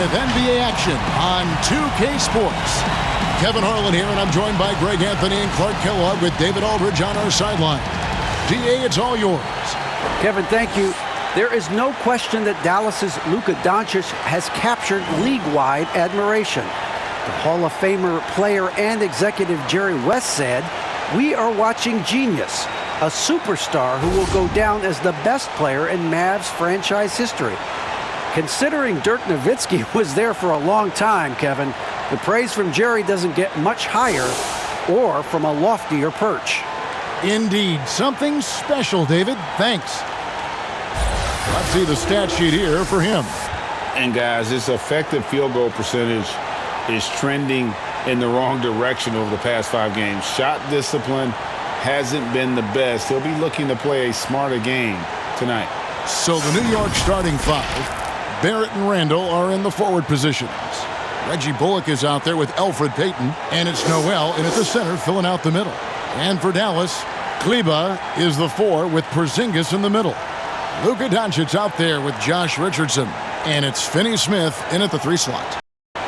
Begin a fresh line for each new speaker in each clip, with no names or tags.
with NBA action on 2K Sports. Kevin Harlan here, and I'm joined by Greg Anthony and Clark Kellogg with David Aldridge on our sideline. DA, it's all yours.
Kevin, thank you. There is no question that Dallas's Luka Doncic has captured league-wide admiration. The Hall of Famer player and executive Jerry West said, "We are watching genius, a superstar who will go down as the best player in Mavs franchise history." Considering Dirk Nowitzki was there for a long time, Kevin, the praise from Jerry doesn't get much higher or from a loftier perch.
Indeed, something special, David. Thanks. Let's see the stat sheet here for him.
And guys, his effective field goal percentage is trending in the wrong direction over the past 5 games. Shot discipline hasn't been the best. He'll be looking to play a smarter game tonight.
So the New York starting 5, Barrett and Randle, are in the forward positions. Reggie Bullock is out there with Elfrid Payton, and it's Noel in at the center filling out the middle. And for Dallas, Kleba is the 4 with Porzingis in the middle. Luka Doncic out there with Josh Richardson, and it's Finney Smith in at the 3 slot.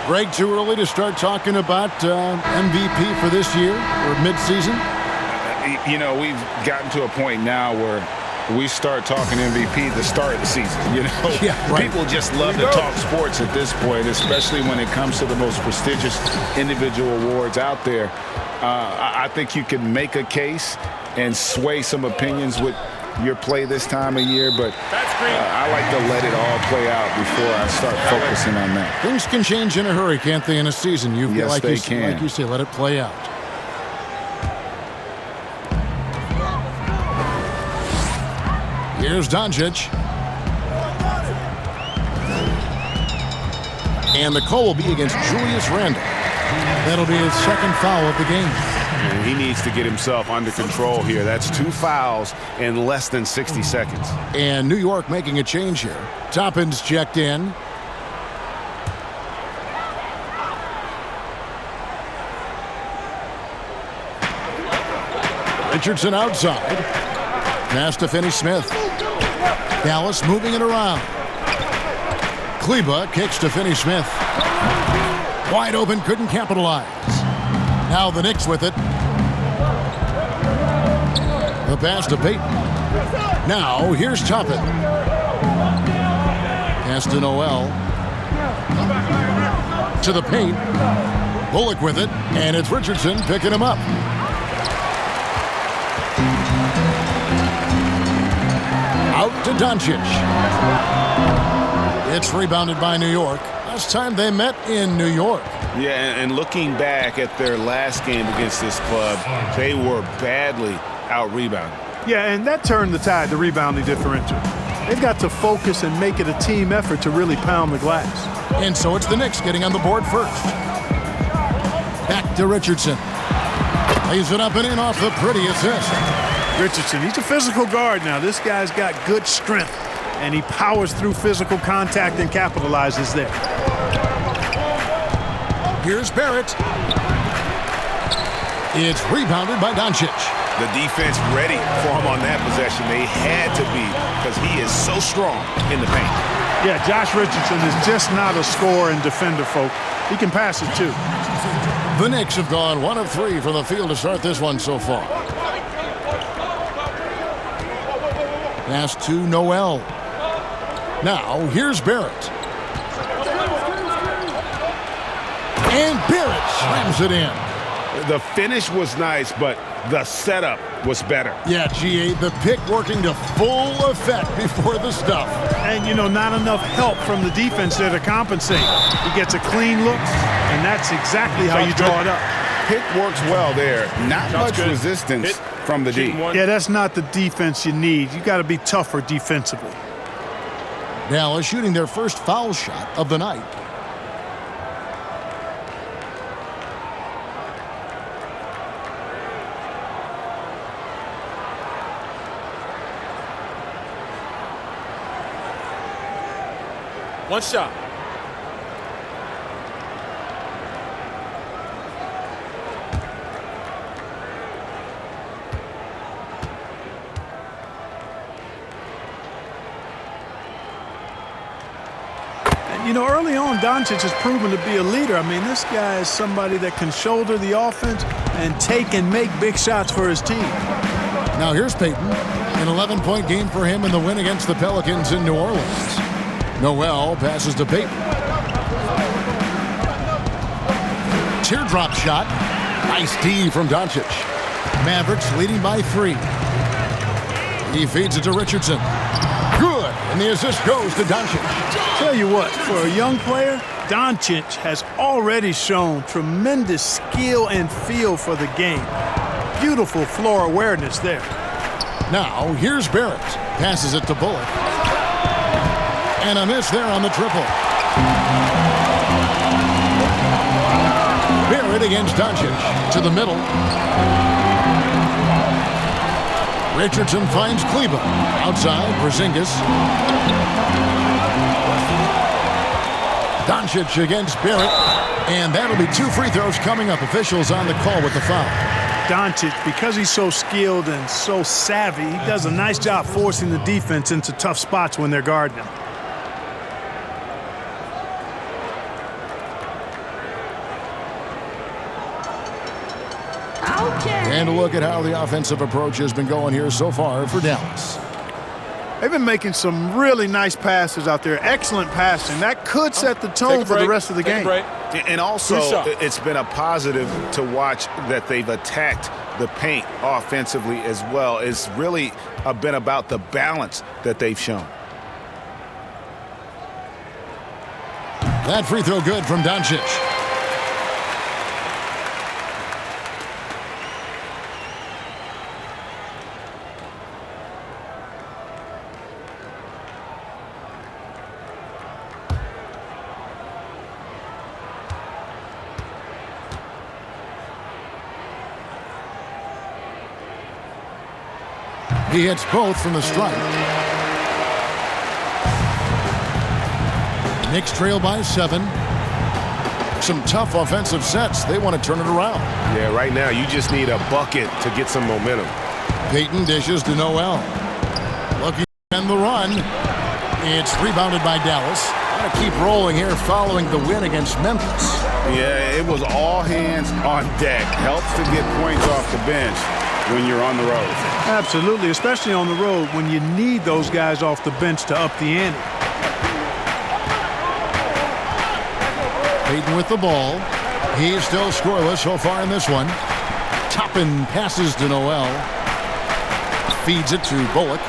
Greg, too early to start talking about MVP for this year or midseason?
You know, we've gotten to a point now where we start talking MVP at the start of the season. You know,
yeah, right.
People just love to talk sports at this point, especially when it comes to the most prestigious individual awards out there. I think you can make a case and sway some opinions with your play this time of year, but I like to let it all play out before I start focusing on that.
Things can change in a hurry, can't they, in a season?
Yes, they can.
Like you say, let it play out. Here's Doncic. And the call will be against Julius Randle. That'll be his second foul of the game.
And he needs to get himself under control here. That's 2 fouls in less than 60 seconds.
And New York making a change here. Toppin's checked in. Richardson outside. Pass to Finney Smith. Dallas moving it around. Kleba kicks to Finney Smith. Wide open, couldn't capitalize. Now the Knicks with it. The pass to Payton. Now here's Toppin. Pass to Noel. To the paint. Bullock with it, and it's Richardson picking him up. Out to Doncic. It's rebounded by New York. Last time they met in New York.
Yeah, and looking back at their last game against this club, they were badly out-rebounded.
Yeah, and that turned the tide, the rebounding differential. They've got to focus and make it a team effort to really pound the glass.
And so it's the Knicks getting on the board first. Back to Richardson. Lays it up and in off the pretty assist.
Richardson, he's a physical guard now. This guy's got good strength, and he powers through physical contact and capitalizes there.
Here's Barrett. It's rebounded by Doncic.
The defense ready for him on that possession. They had to be, because he is so strong in the paint.
Yeah, Josh Richardson is just not a scorer and defender, folk. He can pass it, too.
The Knicks have gone 1 of 3 from the field to start this one so far. Pass to Noel. Now, here's Barrett. And Barrett slams it in.
The finish was nice, but the setup was better.
Yeah, GA, the pick working to full effect before the stuff.
And, you know, not enough help from the defense there to compensate. He gets a clean look, and that's exactly how you draw it up.
Pick works well there. Not much resistance from the D.
Yeah, that's not the defense you need. You got to be tougher defensively.
Dallas shooting their first foul shot of the night.
One shot.
You know, early on, Doncic has proven to be a leader. I mean, this guy is somebody that can shoulder the offense and take and make big shots for his team.
Now here's Payton. An 11-point game for him in the win against the Pelicans in New Orleans. Noel passes to Payton. Teardrop shot. Nice D from Doncic. Mavericks leading by 3. He feeds it to Richardson. Good. And the assist goes to Doncic.
Tell you what, for a young player, Doncic has already shown tremendous skill and feel for the game. Beautiful floor awareness there.
Now, here's Barrett. Passes it to Bullock. And a miss there on the triple. Barrett against Doncic. To the middle. Richardson finds Kleba. Outside, Porzingis. Doncic against Barrett. And that'll be 2 free throws coming up. Officials on the call with the foul.
Doncic, because he's so skilled and so savvy, he does a nice job forcing the defense into tough spots when they're guarding him.
And a look at how the offensive approach has been going here so far for Dallas.
They've been making some really nice passes out there. Excellent passing. That could set the tone for the rest of the game.
And also, it's been a positive to watch that they've attacked the paint offensively as well. It's really been about the balance that they've shown.
That free throw good from Doncic. He hits both from the stripe. Knicks trail by 7. Some tough offensive sets. They want to turn it around.
Yeah, right now you just need a bucket to get some momentum.
Payton dishes to Noel. Looking to end the run. It's rebounded by Dallas. Got to keep rolling here following the win against Memphis.
Yeah, it was all hands on deck. Helps to get points off the bench when you're on the road.
Absolutely, especially on the road when you need those guys off the bench to up the ante.
Payton with the ball. He's still scoreless so far in this one. Toppin passes to Noel. Feeds it to Bullock.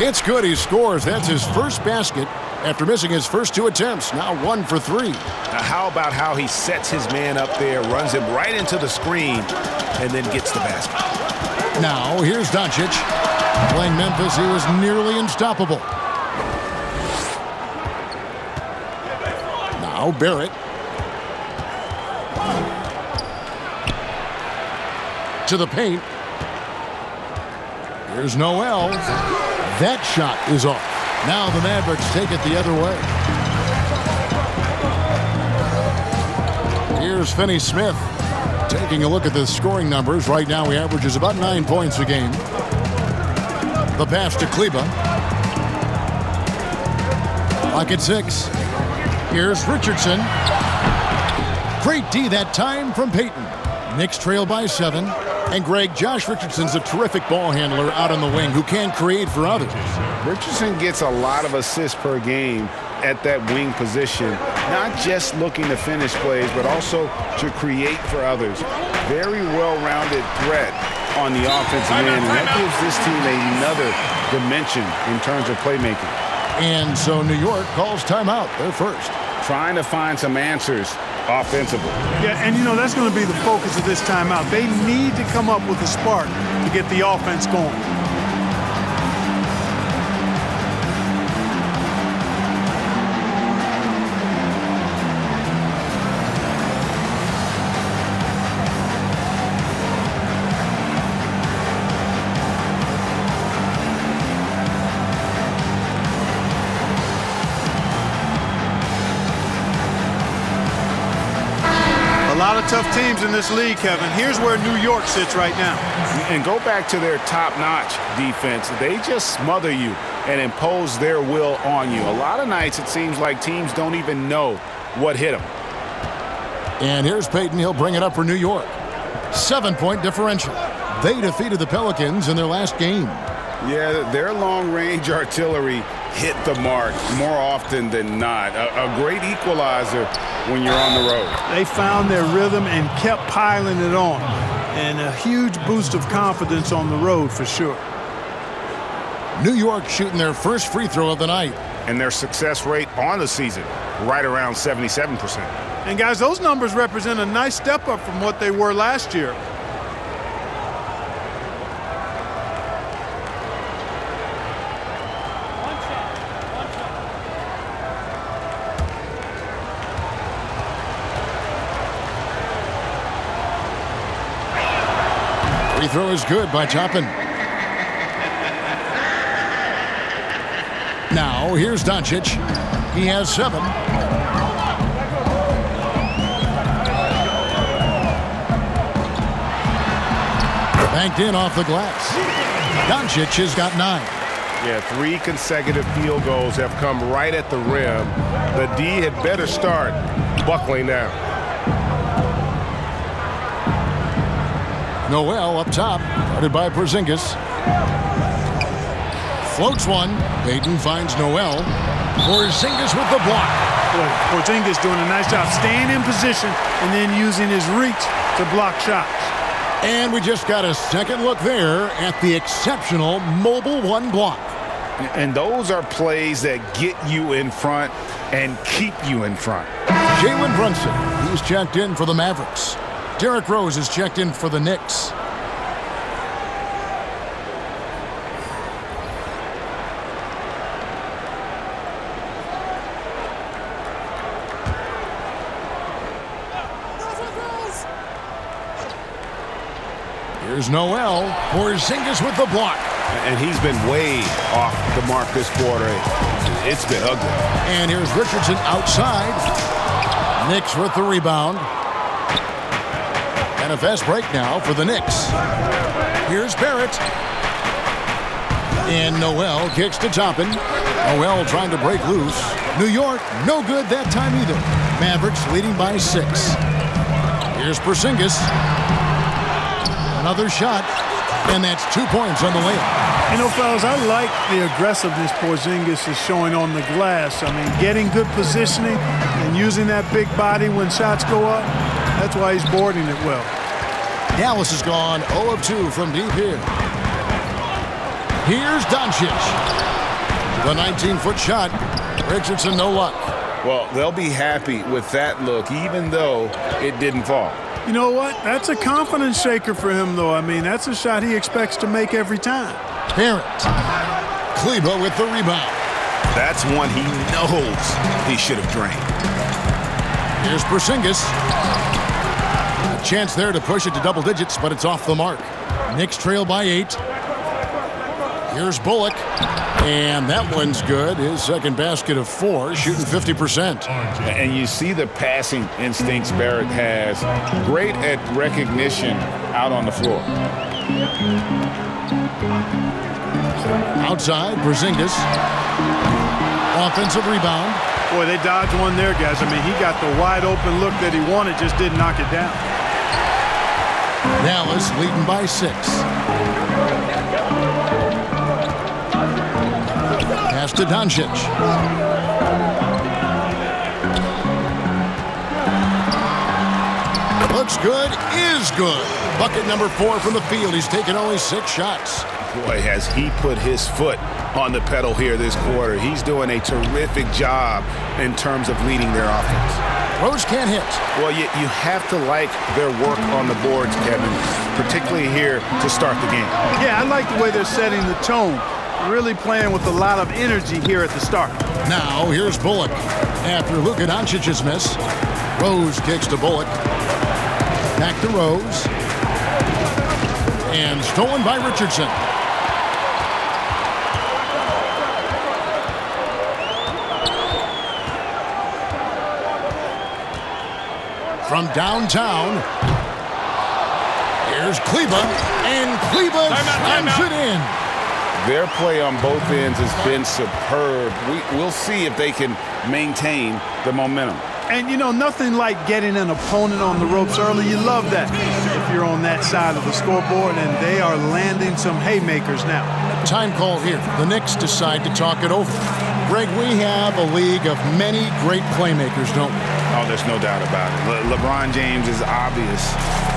It's good. He scores. That's his first basket after missing his first 2 attempts. Now 1 for 3.
Now how about how he sets his man up there, runs him right into the screen, and then gets the basket.
Now, here's Doncic. Playing Memphis, he was nearly unstoppable. Now, Barrett. To the paint. Here's Noel. That shot is off. Now the Mavericks take it the other way. Here's Finney-Smith. Taking a look at the scoring numbers, right now he averages about 9 points a game. The pass to Kleba. Clock at 6. Here's Richardson. Great D that time from Payton. Knicks trail by 7. And Greg, Josh Richardson's a terrific ball handler out on the wing who can create for others.
Richardson gets a lot of assists per game at that wing position, not just looking to finish plays, but also to create for others. Very well-rounded threat on the offensive end, and that gives this team another dimension in terms of playmaking.
And so New York calls timeout. They're first.
Trying to find some answers offensively.
Yeah, and you know, that's going to be the focus of this timeout. They need to come up with a spark to get the offense going. A lot of tough teams in this league, Kevin. Here's where New York sits right now.
And go back to their top-notch defense. They just smother you and impose their will on you. A lot of nights it seems like teams don't even know what hit them.
And here's Payton. He'll bring it up for New York. 7-point differential. They defeated the Pelicans in their last game.
Yeah, their long-range artillery hit the mark more often than not. A great equalizer when you're on the road.
They found their rhythm and kept piling it on. And a huge boost of confidence on the road for sure.
New York shooting their first free throw of the night.
And their success rate on the season, right around 77%.
And guys, those numbers represent a nice step up from what they were last year.
Free throw is good by Toppin. Now, here's Doncic. He has 7. Banked in off the glass. Doncic has got 9.
Yeah, 3 consecutive field goals have come right at the rim. The D had better start buckling down.
Noel up top, guarded by Porzingis. Floats one. Payton finds Noel. Porzingis with the block.
Boy, Porzingis doing a nice job staying in position and then using his reach to block shots.
And we just got a second look there at the exceptional mobile 1 block.
And those are plays that get you in front and keep you in front.
Jalen Brunson, he's checked in for the Mavericks. Derrick Rose is checked in for the Knicks. Here's Noel. Porzingis with the block.
And he's been way off the mark this quarter. It's been ugly.
And here's Richardson outside. Knicks with the rebound. And a fast break now for the Knicks. Here's Barrett. And Noel kicks to Toppin. Noel trying to break loose. New York, no good that time either. Mavericks leading by 6. Here's Porzingis. Another shot, and that's 2 points on the layup.
You know, fellas, I like the aggressiveness Porzingis is showing on the glass. I mean, getting good positioning and using that big body when shots go up, that's why he's boarding it well.
Dallas has gone 0 of 2 from deep here. Here's Doncic. The 19-foot shot. Richardson, no luck.
Well, they'll be happy with that look, even though it didn't fall.
You know what? That's a confidence shaker for him, though. I mean, that's a shot he expects to make every time.
Barrett. Kleba with the rebound.
That's one he knows he should have drained.
Here's Porzingis. A chance there to push it to double digits, but it's off the mark. Knicks trail by 8. Here's Bullock. And that one's good. His second basket of 4, shooting 50%.
And you see the passing instincts Barrett has. Great at recognition out on the floor.
Outside, Porzingis. Offensive rebound.
Boy, they dodged one there, guys. I mean, he got the wide open look that he wanted, just didn't knock it down.
Dallas leading by 6. Pass to Doncic. Looks good, is good. Bucket number 4 from the field. He's taken only 6 shots.
Boy, has he put his foot on the pedal here this quarter. He's doing a terrific job in terms of leading their offense.
Rose can't hit.
Well, you have to like their work on the boards, Kevin, particularly here to start the game.
Yeah, I like the way they're setting the tone. Really playing with a lot of energy here at the start.
Now, here's Bullock. After Luka Doncic's miss, Rose kicks to Bullock. Back to Rose. And stolen by Richardson. From downtown, here's Kleba. And Kleba slams it in.
Their play on both ends has been superb. We'll see if they can maintain the momentum.
And, you know, nothing like getting an opponent on the ropes early. You love that if you're on that side of the scoreboard, and they are landing some haymakers now.
Time call here. The Knicks decide to talk it over. Greg, we have a league of many great playmakers, don't we?
Oh, there's no doubt about it. LeBron James is obvious.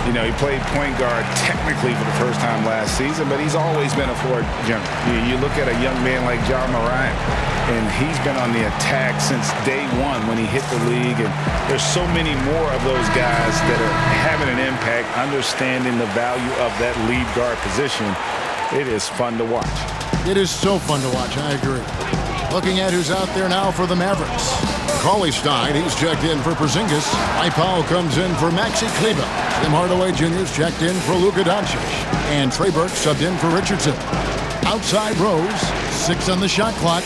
You know, he played point guard technically for the first time last season, but he's always been a floor general. You look at a young man like Ja Morant, and he's been on the attack since day one when he hit the league. And there's so many more of those guys that are having an impact, understanding the value of that lead guard position. It is fun to watch.
It is so fun to watch, I agree. Looking at who's out there now for the Mavericks. Cauley Stein, he's checked in for Porzingis. Mike Powell comes in for Maxi Kleber. Tim Hardaway Jr. is checked in for Luka Doncic. And Trey Burke subbed in for Richardson. Outside Rose, 6 on the shot clock.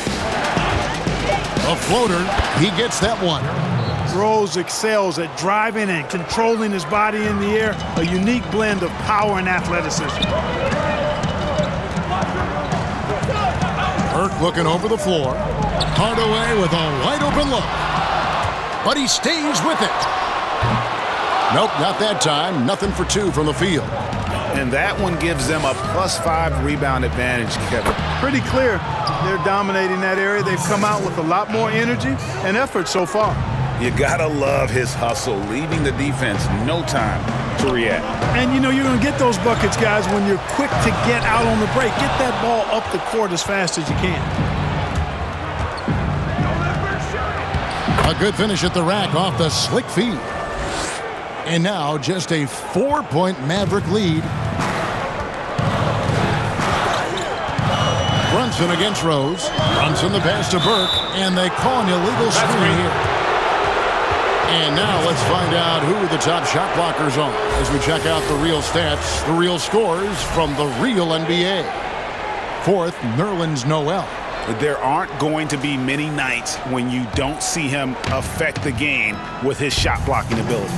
A floater, he gets that one.
Rose excels at driving and controlling his body in the air. A unique blend of power and athleticism.
Burke looking over the floor. Hardaway with a wide open look. But he stays with it. Nope, not that time. Nothing for 2 from the field.
And that one gives them a +5 rebound advantage, Kevin.
Pretty clear. They're dominating that area. They've come out with a lot more energy and effort so far.
You gotta love his hustle, leaving the defense no time to react.
And, you know, you're going to get those buckets, guys, when you're quick to get out on the break. Get that ball up the court as fast as you can.
A good finish at the rack off the slick feed. And now just a 4-point Maverick lead. Brunson against Rose. Brunson the pass to Burke. And they call an illegal screen here. And now let's find out who the top shot blockers are as we check out the real stats, the real scores from the real NBA. 4th, Nerlens Noel.
There aren't going to be many nights when you don't see him affect the game with his shot blocking ability.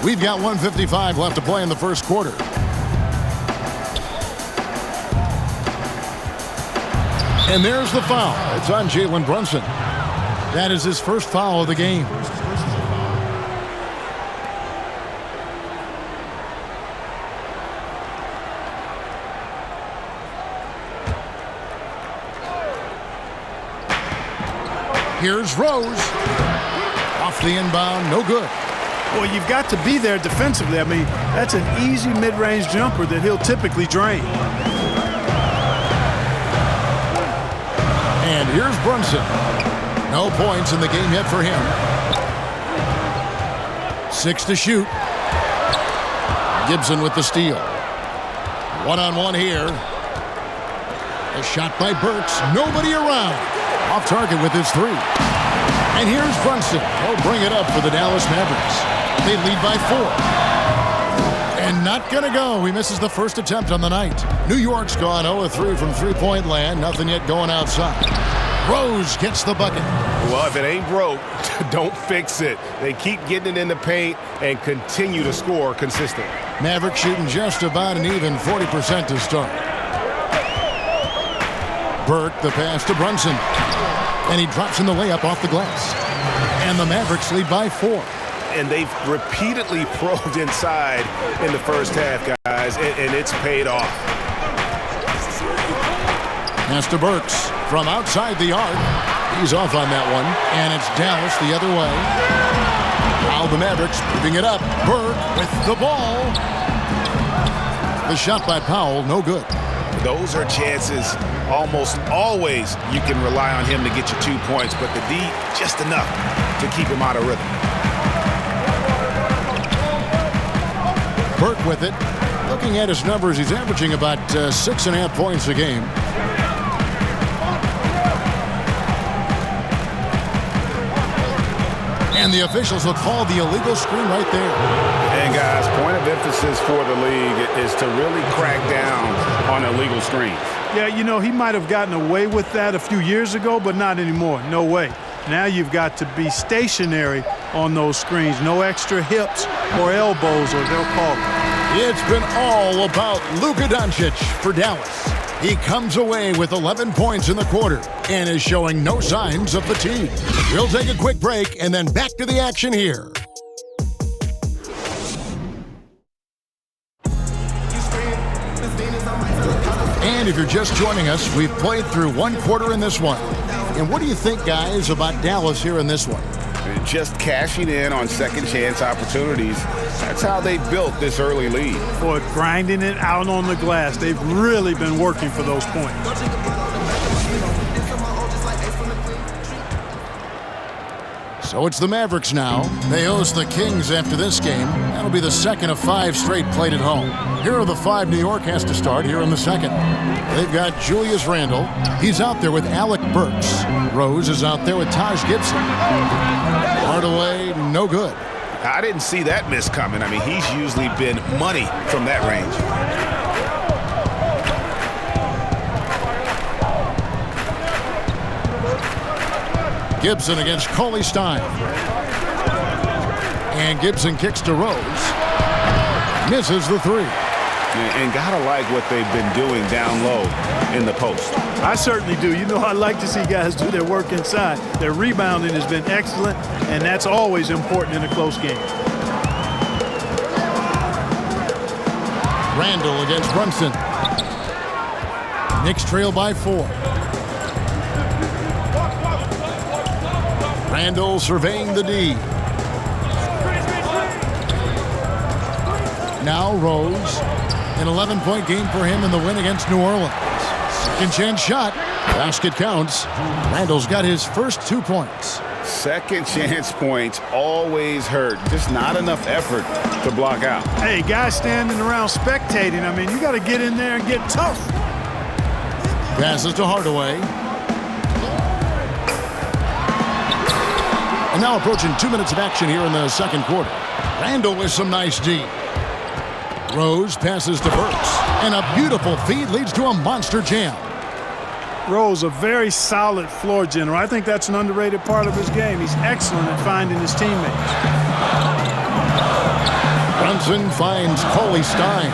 We've got 1:55 left to play in the first quarter. And there's the foul. It's on Jalen Brunson. That is his first foul of the game. Here's Rose. Off the inbound, no good.
Well, you've got to be there defensively. I mean, that's an easy mid-range jumper that he'll typically drain.
And here's Brunson. No points in the game yet for him. 6 to shoot. Gibson with the steal. One-on-one here. A shot by Burks. Nobody around. Off target with his 3. And here's Brunson. He'll bring it up for the Dallas Mavericks. They lead by 4. And not going to go. He misses the first attempt on the night. New York's gone 0-3 from three-point land. Nothing yet going outside. Rose gets the bucket.
Well, if it ain't broke, don't fix it. They keep getting it in the paint and continue to score consistently.
Mavericks shooting just about an even 40% to start. Burke, the pass to Brunson. And he drops in the layup off the glass. And the Mavericks lead by 4.
And they've repeatedly probed inside in the first half, guys, and it's paid off.
Pass to Burks from outside the arc. He's off on that one. And it's Dallas the other way. Now the Mavericks moving it up. Burke with the ball. The shot by Powell, no good.
Those are chances almost always you can rely on him to get you 2 points, but the D just enough to keep him out of rhythm.
Burke with it. Looking at his numbers, he's averaging about 6.5 points a game. And the officials will call the illegal screen right there.
And guys, point of emphasis for the league is to really crack down on illegal screens.
Yeah, you know, he might have gotten away with that a few years ago, but not anymore. No way. Now you've got to be stationary on those screens. No extra hips or elbows, or they'll call it.
It's been all about Luka Doncic for Dallas. He comes away with 11 points in the quarter and is showing no signs of fatigue. We'll take a quick break and then back to the action here. And if you're just joining us, we've played through one quarter in this one. And what do you think, guys, about Dallas here in this one?
Just cashing in on second chance opportunities. That's how they built this early lead.
Boy, grinding it out on the glass. They've really been working for those points.
So it's the Mavericks now. They host the Kings after this game. That'll be the second of 5 straight played at home. Here are the 5 New York has to start here in the second. They've got Julius Randle. He's out there with Alec Burks. Rose is out there with Taj Gibson. Hardaway, no good.
I didn't see that miss coming. I mean, he's usually been money from that range.
Gibson against Cauley Stein. And Gibson kicks to Rose. Misses the 3.
And gotta like what they've been doing down low in the post.
I certainly do. You know, I like to see guys do their work inside. Their rebounding has been excellent, and that's always important in a close game.
Randle against Brunson. Knicks trail by 4. Randle surveying the D. Now Rose. An 11-point game for him in the win against New Orleans. Second chance shot. Basket counts. Randle's got his first 2 points.
Second chance points always hurt. Just not enough effort to block out.
Hey, guys standing around spectating. I mean, you got to get in there and get tough.
Passes to Hardaway. And now approaching 2 minutes of action here in the second quarter. Randle with some nice D. Rose passes to Burks. And a beautiful feed leads to a monster jam.
Rose, a very solid floor general. I think that's an underrated part of his game. He's excellent at finding his teammates.
Brunson finds Cauley Stein.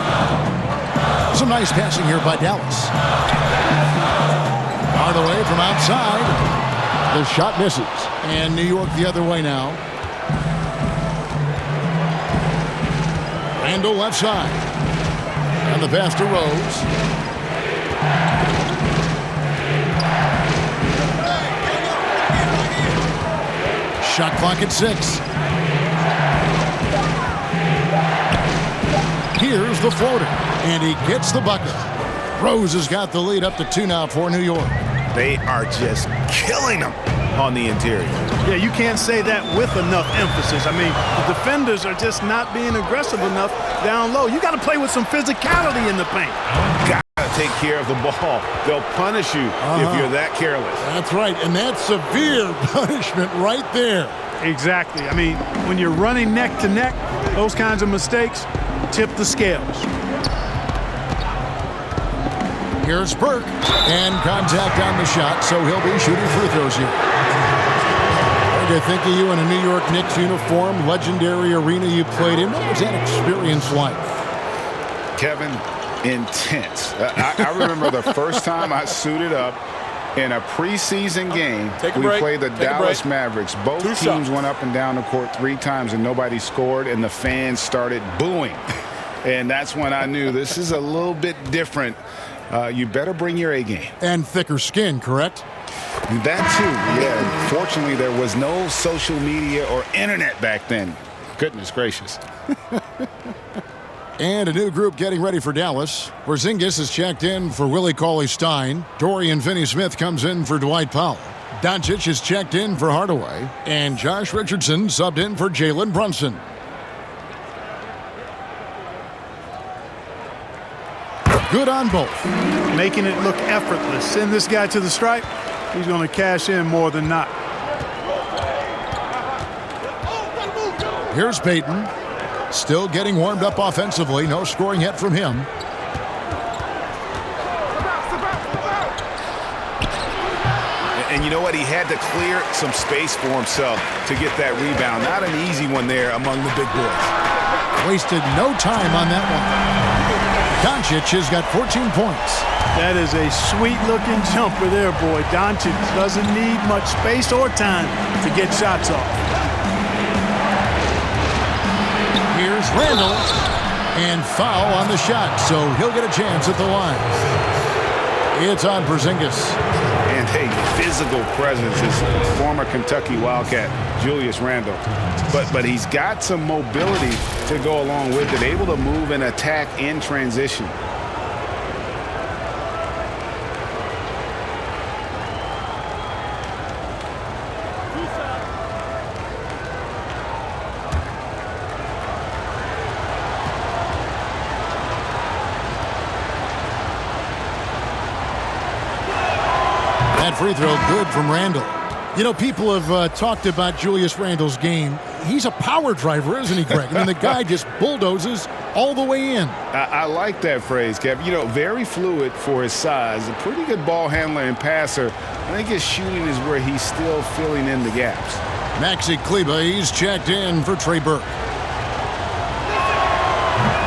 Some nice passing here by Dallas. Hardaway from outside. The shot misses. And New York the other way now. Randle left side. And the pass to Rose. Shot clock at 6. Here's the floater. And he gets the bucket. Rose has got the lead up to 2 now for New York.
They are just killing them on the interior.
Yeah, you can't say that with enough emphasis. I mean, the defenders are just not being aggressive enough down low. You got to play with some physicality in the paint.
Got to take care of the ball. They'll punish you if you're that careless.
That's right, and that's severe punishment right there.
Exactly. I mean, when you're running neck to neck, those kinds of mistakes tip the scales.
Here's Burke, and contact on the shot, so he'll be shooting free throws here. I think of you in a New York Knicks uniform, legendary arena you played in. What was that experience like?
Kevin, intense. I remember the first time I suited up in a preseason game. We played the Dallas Mavericks. Both teams went up and down the court 3 times, and nobody scored, and the fans started booing. And that's when I knew this is a little bit different. You better bring your A game.
And thicker skin, correct?
That too, yeah. Fortunately, there was no social media or internet back then. Goodness gracious.
And a new group getting ready for Dallas. Porzingis is checked in for Willie Cauley-Stein. Dorian Finney-Smith comes in for Dwight Powell. Doncic is checked in for Hardaway. And Josh Richardson subbed in for Jalen Brunson. Good on both.
Making it look effortless. Send this guy to the stripe. He's going to cash in more than not.
Here's Payton. Still getting warmed up offensively. No scoring yet from him.
And
And you know what? He had to clear some space for himself to get that rebound. Not an easy one there among the big boys.
Wasted no time on that one. Doncic has got 14 points.
That is a sweet-looking jumper there, boy. Doncic doesn't need much space or time to get shots off.
Here's Randle. And foul on the shot, so he'll get a chance at the line. It's on Porzingis.
And a physical presence is former Kentucky Wildcat Julius Randle. But he's got some mobility to go along with it, able to move and attack in transition.
That free throw good from Randle. You know, people have talked about Julius Randle's game. He's a power driver, isn't he, Greg? I mean, the guy just bulldozes all the way in.
I like that phrase, Kev. You know, very fluid for his size. A pretty good ball handler and passer. I think his shooting is where he's still filling in the gaps.
Maxi Kleber, he's checked in for Trey Burke.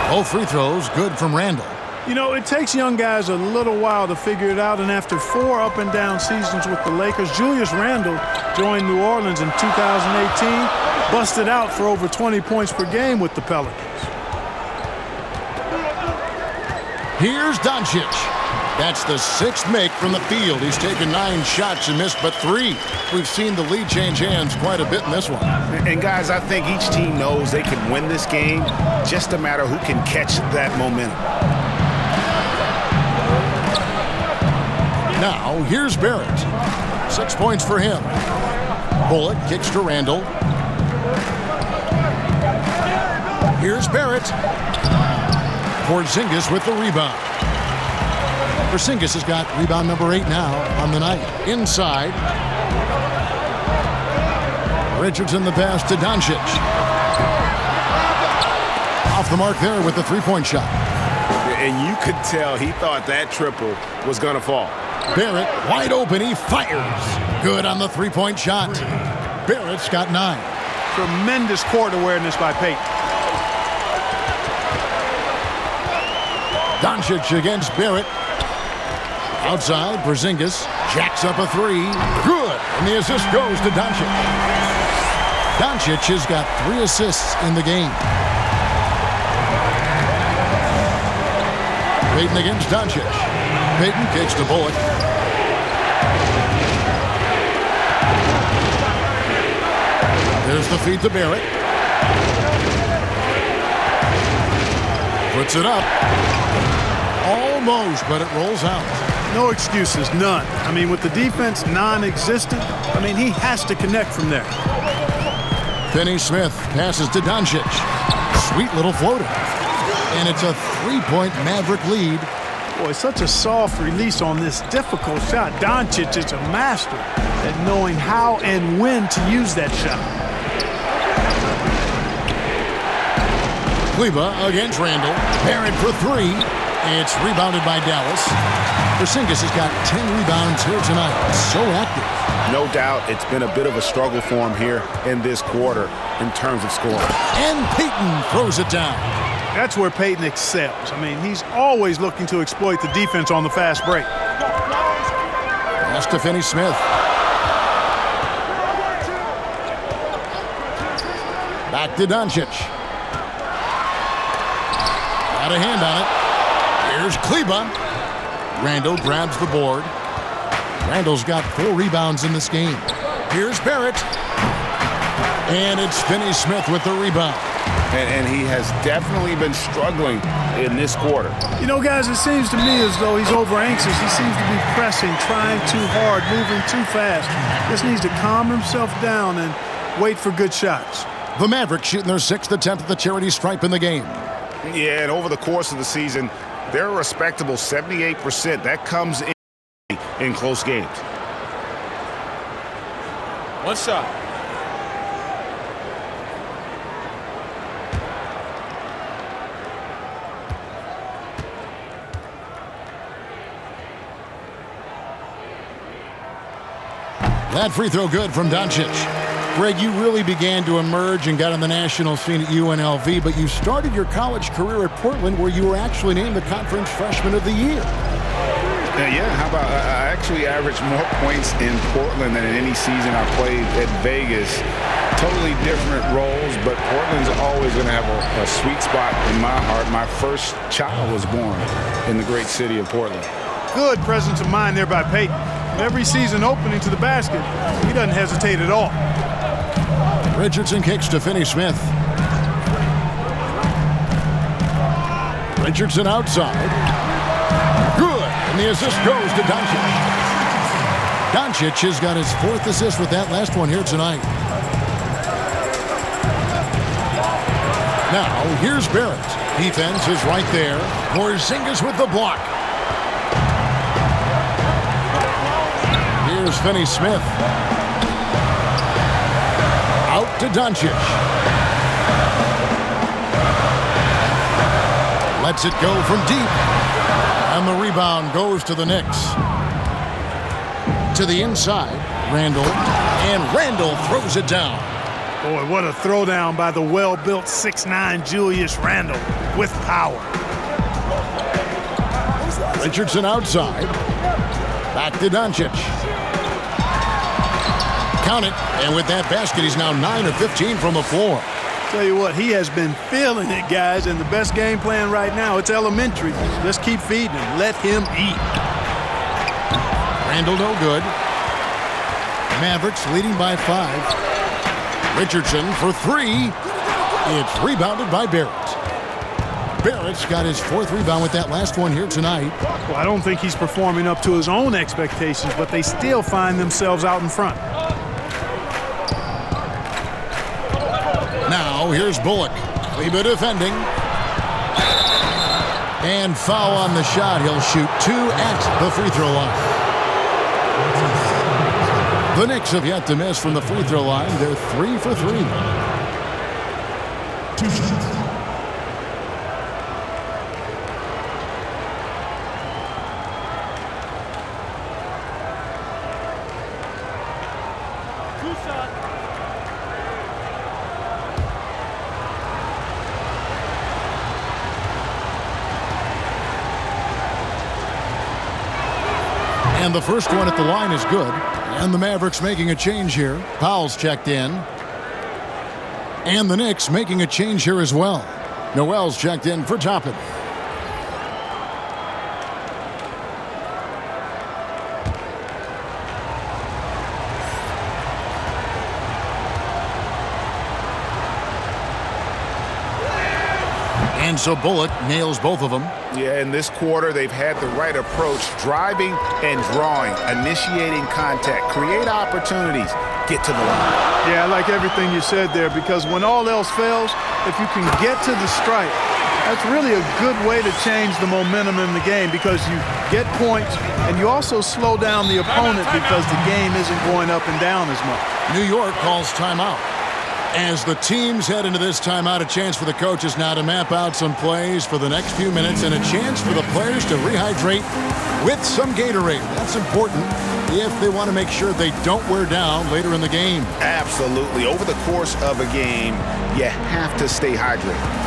Both free throws good from Randle.
You know, it takes young guys a little while to figure it out, and after 4 up-and-down seasons with the Lakers, Julius Randle joined New Orleans in 2018, busted out for over 20 points per game with the Pelicans.
Here's Doncic. That's the 6th make from the field. He's taken 9 shots and missed but 3. We've seen the lead change hands quite a bit in this one.
And, guys, I think each team knows they can win this game, just a matter who can catch that momentum.
Now, here's Barrett. 6 points for him. Bullock kicks to Randle. Here's Barrett. Porzingis with the rebound. Porzingis has got rebound number 8 now on the night. Inside. Richardson the pass to Doncic. Off the mark there with the three-point shot.
And you could tell he thought that triple was going to fall.
Barrett wide open. He fires. Good on the three-point shot. Barrett's got 9.
Tremendous court awareness by Payton.
Doncic against Barrett. Outside, Porzingis jacks up a 3. Good. And the assist goes to Doncic. Doncic has got 3 assists in the game. Payton against Doncic. Payton kicks to Bullock. There's the feed to Barrett. Puts it up. Almost, but it rolls out.
No excuses, none. I mean, with the defense non-existent, I mean, he has to connect from there.
Finney Smith passes to Doncic. Sweet little floater. And it's a 3-point Maverick lead.
Boy, such a soft release on this difficult shot. Doncic is a master at knowing how and when to use that shot.
Kleber against Randle. Barrett for 3. It's rebounded by Dallas. Porzingis has got 10 rebounds here tonight. So active.
No doubt it's been a bit of a struggle for him here in this quarter in terms of scoring.
And Payton throws it down.
That's where Payton excels. I mean, he's always looking to exploit the defense on the fast break.
Pass to Finney Smith. Back to Doncic. Got a hand on it. Here's Kleber. Randle grabs the board. Randle's got 4 rebounds in this game. Here's Barrett. And it's Finney Smith with the rebound.
And he has definitely been struggling in this quarter.
You know, guys, it seems to me as though he's over-anxious. He seems to be pressing, trying too hard, moving too fast. Just needs to calm himself down and wait for good shots.
The Mavericks shooting their 6th attempt at the charity stripe in the game.
Yeah, and over the course of the season, they're a respectable 78%. That comes in close games.
One shot.
That free throw good from Doncic. Greg, you really began to emerge and got on the national scene at UNLV, but you started your college career at Portland, where you were actually named the Conference Freshman of the Year.
Yeah, how about I actually averaged more points in Portland than in any season I played at Vegas. Totally different roles, but Portland's always going to have a sweet spot in my heart. My first child was born in the great city of Portland.
Good presence of mind there by Peyton. Every season opening to the basket, he doesn't hesitate at all.
Richardson kicks to Finney-Smith. Richardson outside. Good. And the assist goes to Doncic. Doncic has got his 4th assist with that last one here tonight. Now, here's Barrett. Defense is right there. Porzingis with the block. Here's Finney-Smith. Out to Doncic. Lets it go from deep. And the rebound goes to the Knicks. To the inside, Randle. And Randle throws it down.
Boy, what a throwdown by the well-built 6'9" Julius Randle with power.
Richardson outside. Back to Doncic. Count it. And with that basket, he's now 9 of 15 from the floor.
Tell you what, he has been feeling it, guys, and the best game plan right now, it's elementary. Just keep feeding him. Let him eat.
Randle no good. Mavericks leading by 5. Richardson for 3. It's rebounded by Barrett. Barrett's got his 4th rebound with that last one here tonight.
Well, I don't think he's performing up to his own expectations, but they still find themselves out in front.
Now, here's Bullock. Kleba defending. And foul on the shot. He'll shoot 2 at the free throw line. The Knicks have yet to miss from the free throw line. They're 3 for 3. And the first one at the line is good. And the Mavericks making a change here. Powell's checked in. And the Knicks making a change here as well. Noel's checked in for Toppin. And so Bullock nails both of them.
Yeah, in this quarter, they've had the right approach, driving and drawing, initiating contact, create opportunities, get to the line.
Yeah, I like everything you said there, because when all else fails, if you can get to the stripe, that's really a good way to change the momentum in the game, because you get points and you also slow down the opponent because the game isn't going up and down as much.
New York calls timeout. As the teams head into this timeout, a chance for the coaches now to map out some plays for the next few minutes and a chance for the players to rehydrate with some Gatorade. That's important if they want to make sure they don't wear down later in the game.
Absolutely. Over the course of a game, you have to stay hydrated.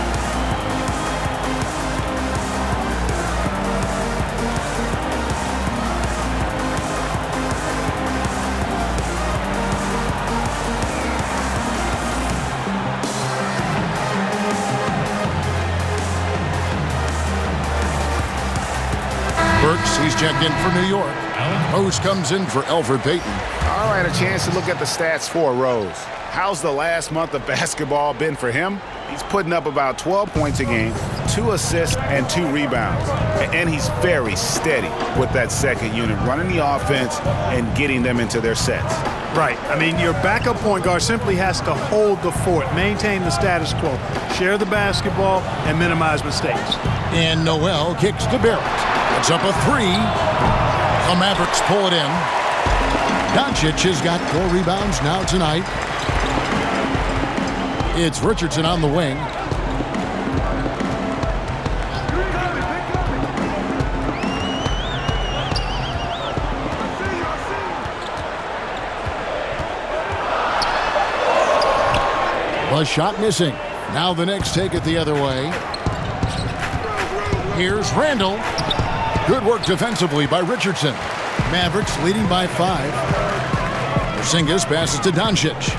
He's checked in for New York. Rose comes in for Elfrid Payton.
All right, a chance to look at the stats for Rose. How's the last month of basketball been for him? He's putting up about 12 points a game, 2 assists, and 2 rebounds. And he's very steady with that second unit, running the offense and getting them into their sets.
Right. I mean, your backup point guard simply has to hold the fort, maintain the status quo, share the basketball, and minimize mistakes.
And Noel kicks to Barrett. It's up a 3. The Mavericks pull it in. Doncic has got 4 rebounds now tonight. It's Richardson on the wing. The shot missing. Now the Knicks take it the other way. Here's Randle. Good work defensively by Richardson. Mavericks leading by 5. Porzingis passes to Doncic.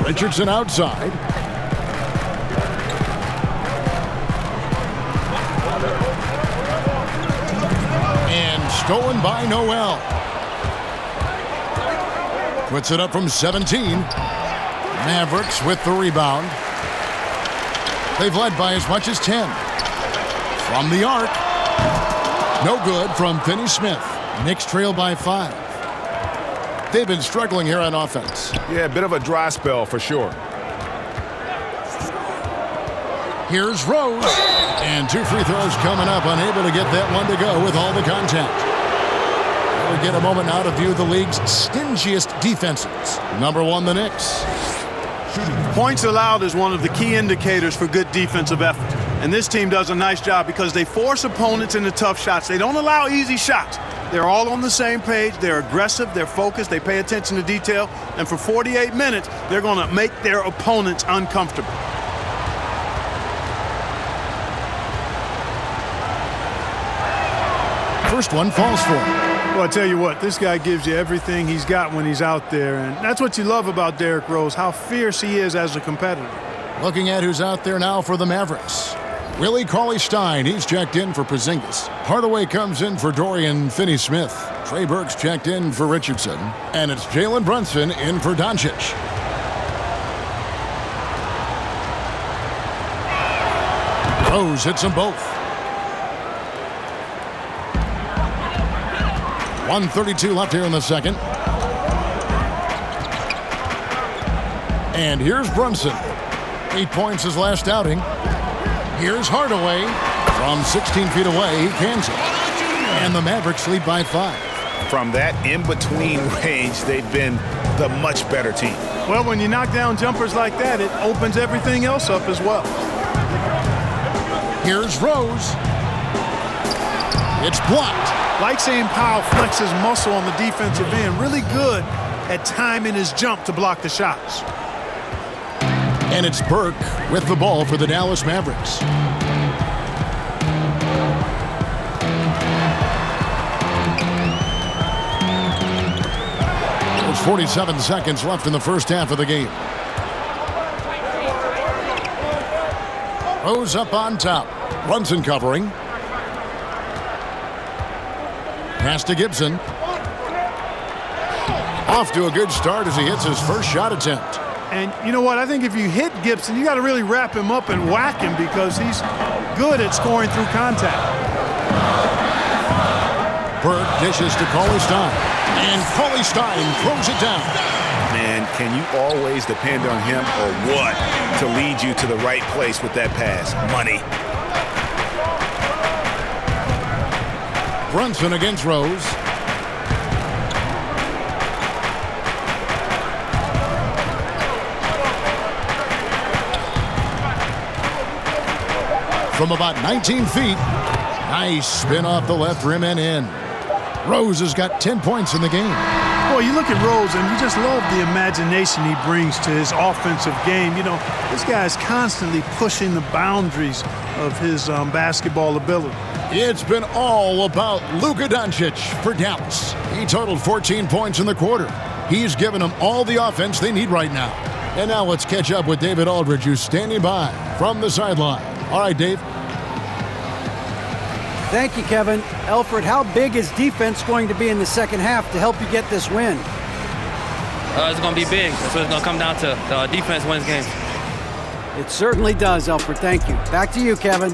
Richardson outside. And stolen by Noel. Puts it up from 17. Mavericks with the rebound. They've led by as much as 10. From the arc. No good from Finney-Smith. Knicks trail by 5. They've been struggling here on offense.
Yeah, a bit of a dry spell for sure.
Here's Rose. And 2 free throws coming up. Unable to get that one to go with all the contact. We get a moment now to view the league's stingiest defenses. Number 1, the Knicks.
Points allowed is one of the key indicators for good defensive effort. And this team does a nice job because they force opponents into tough shots. They don't allow easy shots. They're all on the same page. They're aggressive. They're focused. They pay attention to detail. And for 48 minutes, they're going to make their opponents uncomfortable.
First one falls for him.
Well, I tell you what, this guy gives you everything he's got when he's out there. And that's what you love about Derrick Rose, how fierce he is as a competitor.
Looking at who's out there now for the Mavericks. Willie Cauley-Stein, he's checked in for Porzingis. Hardaway comes in for Dorian Finney-Smith. Trey Burke's checked in for Richardson. And it's Jalen Brunson in for Doncic. Rose hits them both. 1:32 left here in the second. And here's Brunson. 8 points his last outing. Here's Hardaway. From 16 feet away, he cans it. And the Mavericks lead by 5.
From that in-between range, they've been the much better team.
Well, when you knock down jumpers like that, it opens everything else up as well.
Here's Rose. It's blocked.
Like seeing Powell flex his muscle on the defensive end. Really good at timing his jump to block the shots.
And it's Burke with the ball for the Dallas Mavericks. There's 47 seconds left in the first half of the game. Rose up on top. Brunson covering. Pass to Gibson. Off to a good start as he hits his first shot attempt.
And you know what? I think if you hit Gibson, you got to really wrap him up and whack him because he's good at scoring through contact.
Burke dishes to Cauley-Stein. And Cauley-Stein throws it down.
Man, can you always depend on him or what to lead you to the right place with that pass? Money.
Brunson against Rose. From about 19 feet. Nice spin off the left rim and in. Rose has got 10 points in the game.
Boy, you look at Rose and you just love the imagination he brings to his offensive game. You know, this guy's constantly pushing the boundaries of his basketball ability.
It's been all about Luka Doncic for Dallas. He totaled 14 points in the quarter. He's given them all the offense they need right now. And now let's catch up with David Aldridge, who's standing by from the sideline. All right, Dave.
Thank you, Kevin. Alfred, how big is defense going to be in the second half to help you get this win?
It's going to be big. That's what it's going to come down to. Defense wins games.
It certainly does, Alfred. Thank you. Back to you, Kevin.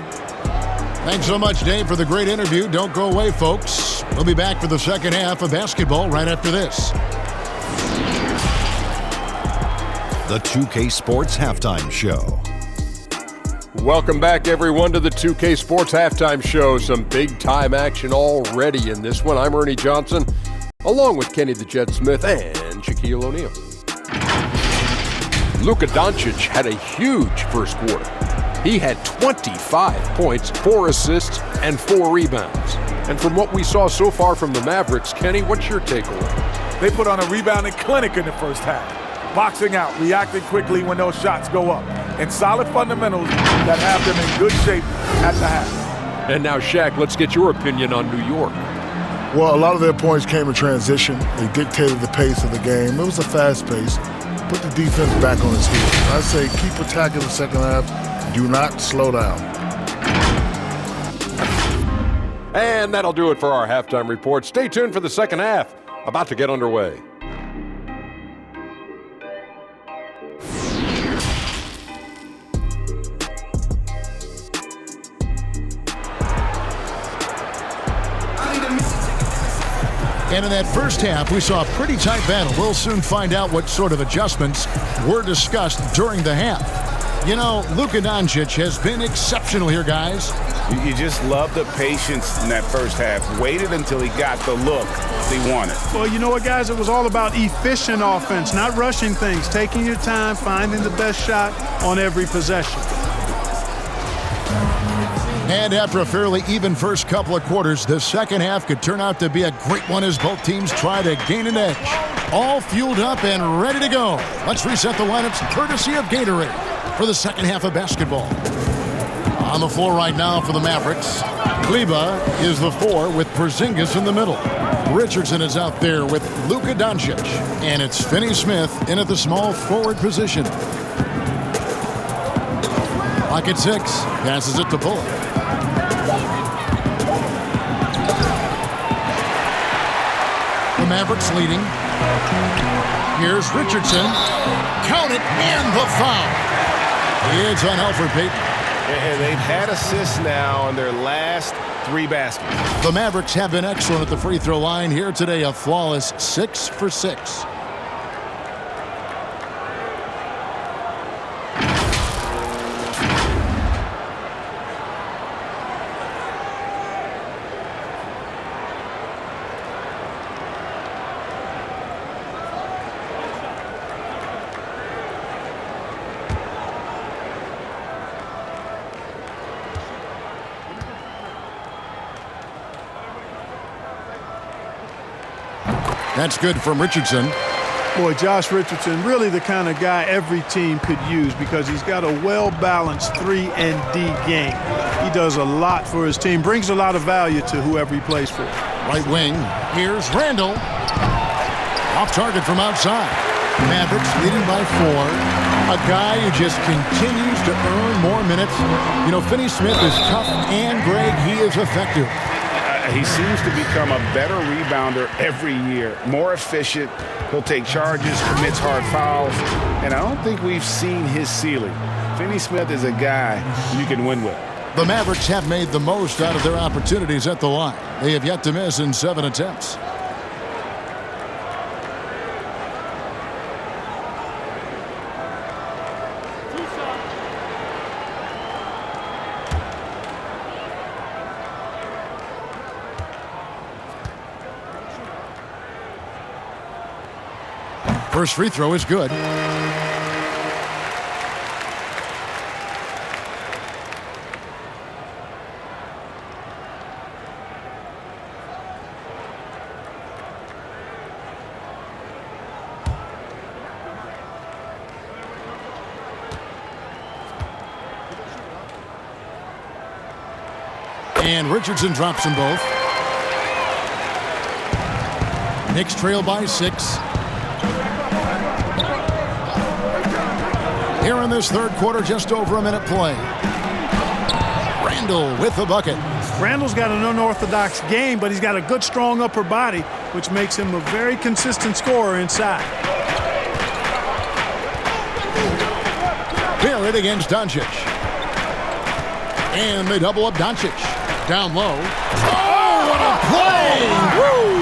Thanks so much, Dave, for the great interview. Don't go away, folks. We'll be back for the second half of basketball right after this.
The 2K Sports Halftime Show.
Welcome back, everyone, to the 2K Sports Halftime Show. Some big-time action already in this one. I'm Ernie Johnson, along with Kenny the Jet Smith and Shaquille O'Neal. Luka Doncic had a huge first quarter. He had 25 points, 4 assists, and 4 rebounds. And from what we saw so far from the Mavericks, Kenny, what's your takeaway?
They put on a rebounding clinic in the first half. Boxing out, reacting quickly when those shots go up, and solid fundamentals that have them in good shape at the half.
And now, Shaq, let's get your opinion on New York.
Well, a lot of their points came in transition. They dictated the pace of the game. It was a fast pace. Put the defense back on its heels. I say keep attacking the second half. Do not slow down.
And that'll do it for our halftime report. Stay tuned for the second half. About to get underway.
And in that first half, we saw a pretty tight battle. We'll soon find out what sort of adjustments were discussed during the half. You know, Luka Doncic has been exceptional here, guys.
You just love the patience in that first half. Waited until he got the look he wanted.
Well, you know what, guys? It was all about efficient offense, not rushing things, taking your time, finding the best shot on every possession.
And after a fairly even first couple of quarters, the second half could turn out to be a great one as both teams try to gain an edge. All fueled up and ready to go. Let's reset the lineups courtesy of Gatorade for the second half of basketball. On the floor right now for the Mavericks, Kleba is the 4 with Porzingis in the middle. Richardson is out there with Luka Doncic. And it's Finney-Smith in at the small forward position. Lock at 6, passes it to Bullock. The Mavericks leading. Here's Richardson. Count it, and the foul. It's on Elfrid Payton.
And they've had assists now on their last 3 baskets.
The Mavericks have been excellent at the free throw line here today, a flawless 6 for 6. That's good from Richardson.
Boy, Josh Richardson, really the kind of guy every team could use because he's got a well-balanced 3 and D game. He does a lot for his team, brings a lot of value to whoever he plays for.
Right wing, here's Randle. Off target from outside. Mavericks leading by 4. A guy who just continues to earn more minutes. You know, Finney-Smith is tough, and Greg, he is effective.
He seems to become a better rebounder every year, more efficient. He'll take charges, commits hard fouls, and I don't think we've seen his ceiling. Finney-Smith is a guy you can win with.
The Mavericks have made the most out of their opportunities at the line. They have yet to miss in 7 attempts. First free throw is good. And Richardson drops them both. Knicks trail by 6. Here in this third quarter, just over a minute play. Randle with the bucket.
Randle's got an unorthodox game, but he's got a good, strong upper body, which makes him a very consistent scorer inside.
Barrett against Doncic. And they double up Doncic. Down low. Oh, what a play! Woo!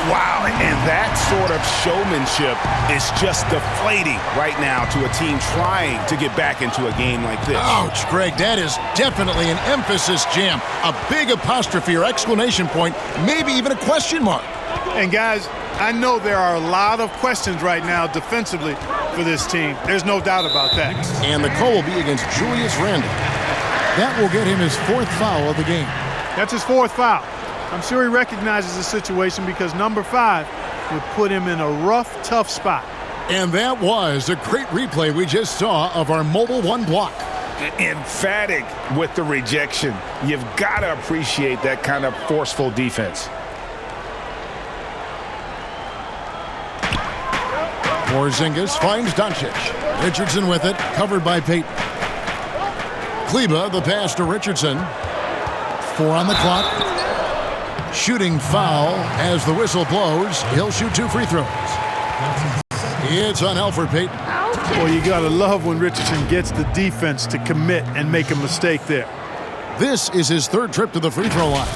Wow, and that sort of showmanship is just deflating right now to a team trying to get back into a game like this.
Ouch, Greg, that is definitely an emphasis jam. A big apostrophe or exclamation point, maybe even a question mark.
And guys, I know there are a lot of questions right now defensively for this team. There's no doubt about that.
And the call will be against Julius Randle. That will get him his 4th foul of the game.
That's his 4th foul. I'm sure he recognizes the situation because number 5 would put him in a rough, tough spot.
And that was a great replay we just saw of our mobile one block.
Emphatic with the rejection. You've got to appreciate that kind of forceful defense.
Porzingis finds Doncic. Richardson with it, covered by Payton. Kleba, the pass to Richardson. 4 on the clock. Shooting foul as the whistle blows. He'll shoot 2 free throws. It's on Elfrid Payton.
Well, you got to love when Richardson gets the defense to commit and make a mistake there.
This is his 3rd trip to the free throw line.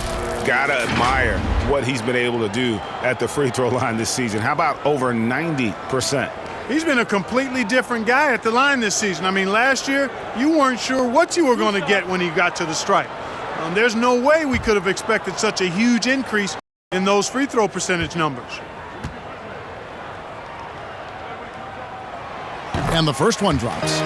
Gotta admire what he's been able to do at the free throw line this season. How about over 90%?
He's been a completely different guy at the line this season. I mean, last year, you weren't sure what you were going to get when he got to the stripe. There's no way we could have expected such a huge increase in those free throw percentage numbers.
And the first one drops.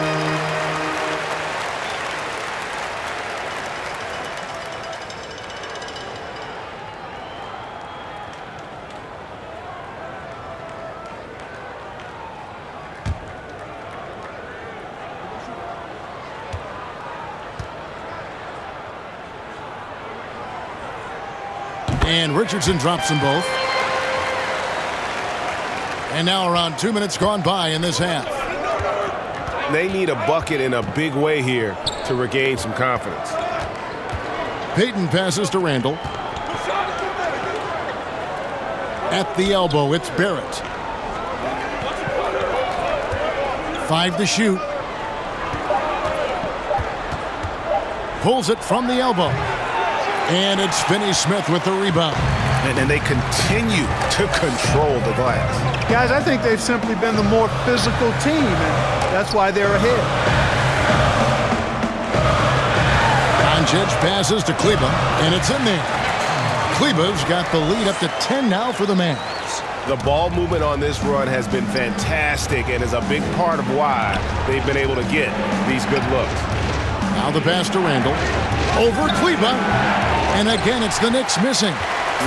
And Richardson drops them both. And now around 2 minutes gone by in this half.
They need a bucket in a big way here to regain some confidence.
Payton passes to Randle. At the elbow, it's Barrett. 5 to shoot. Pulls it from the elbow. And it's Finney-Smith with the rebound.
And they continue to control the glass.
Guys, I think they've simply been the more physical team, and that's why they're ahead.
Doncic passes to Kleba, and it's in there. Kleba's got the lead up to 10 now for the Mavs.
The ball movement on this run has been fantastic and is a big part of why they've been able to get these good looks.
Now the pass to Randle. Over Kleba. And again, it's the Knicks missing.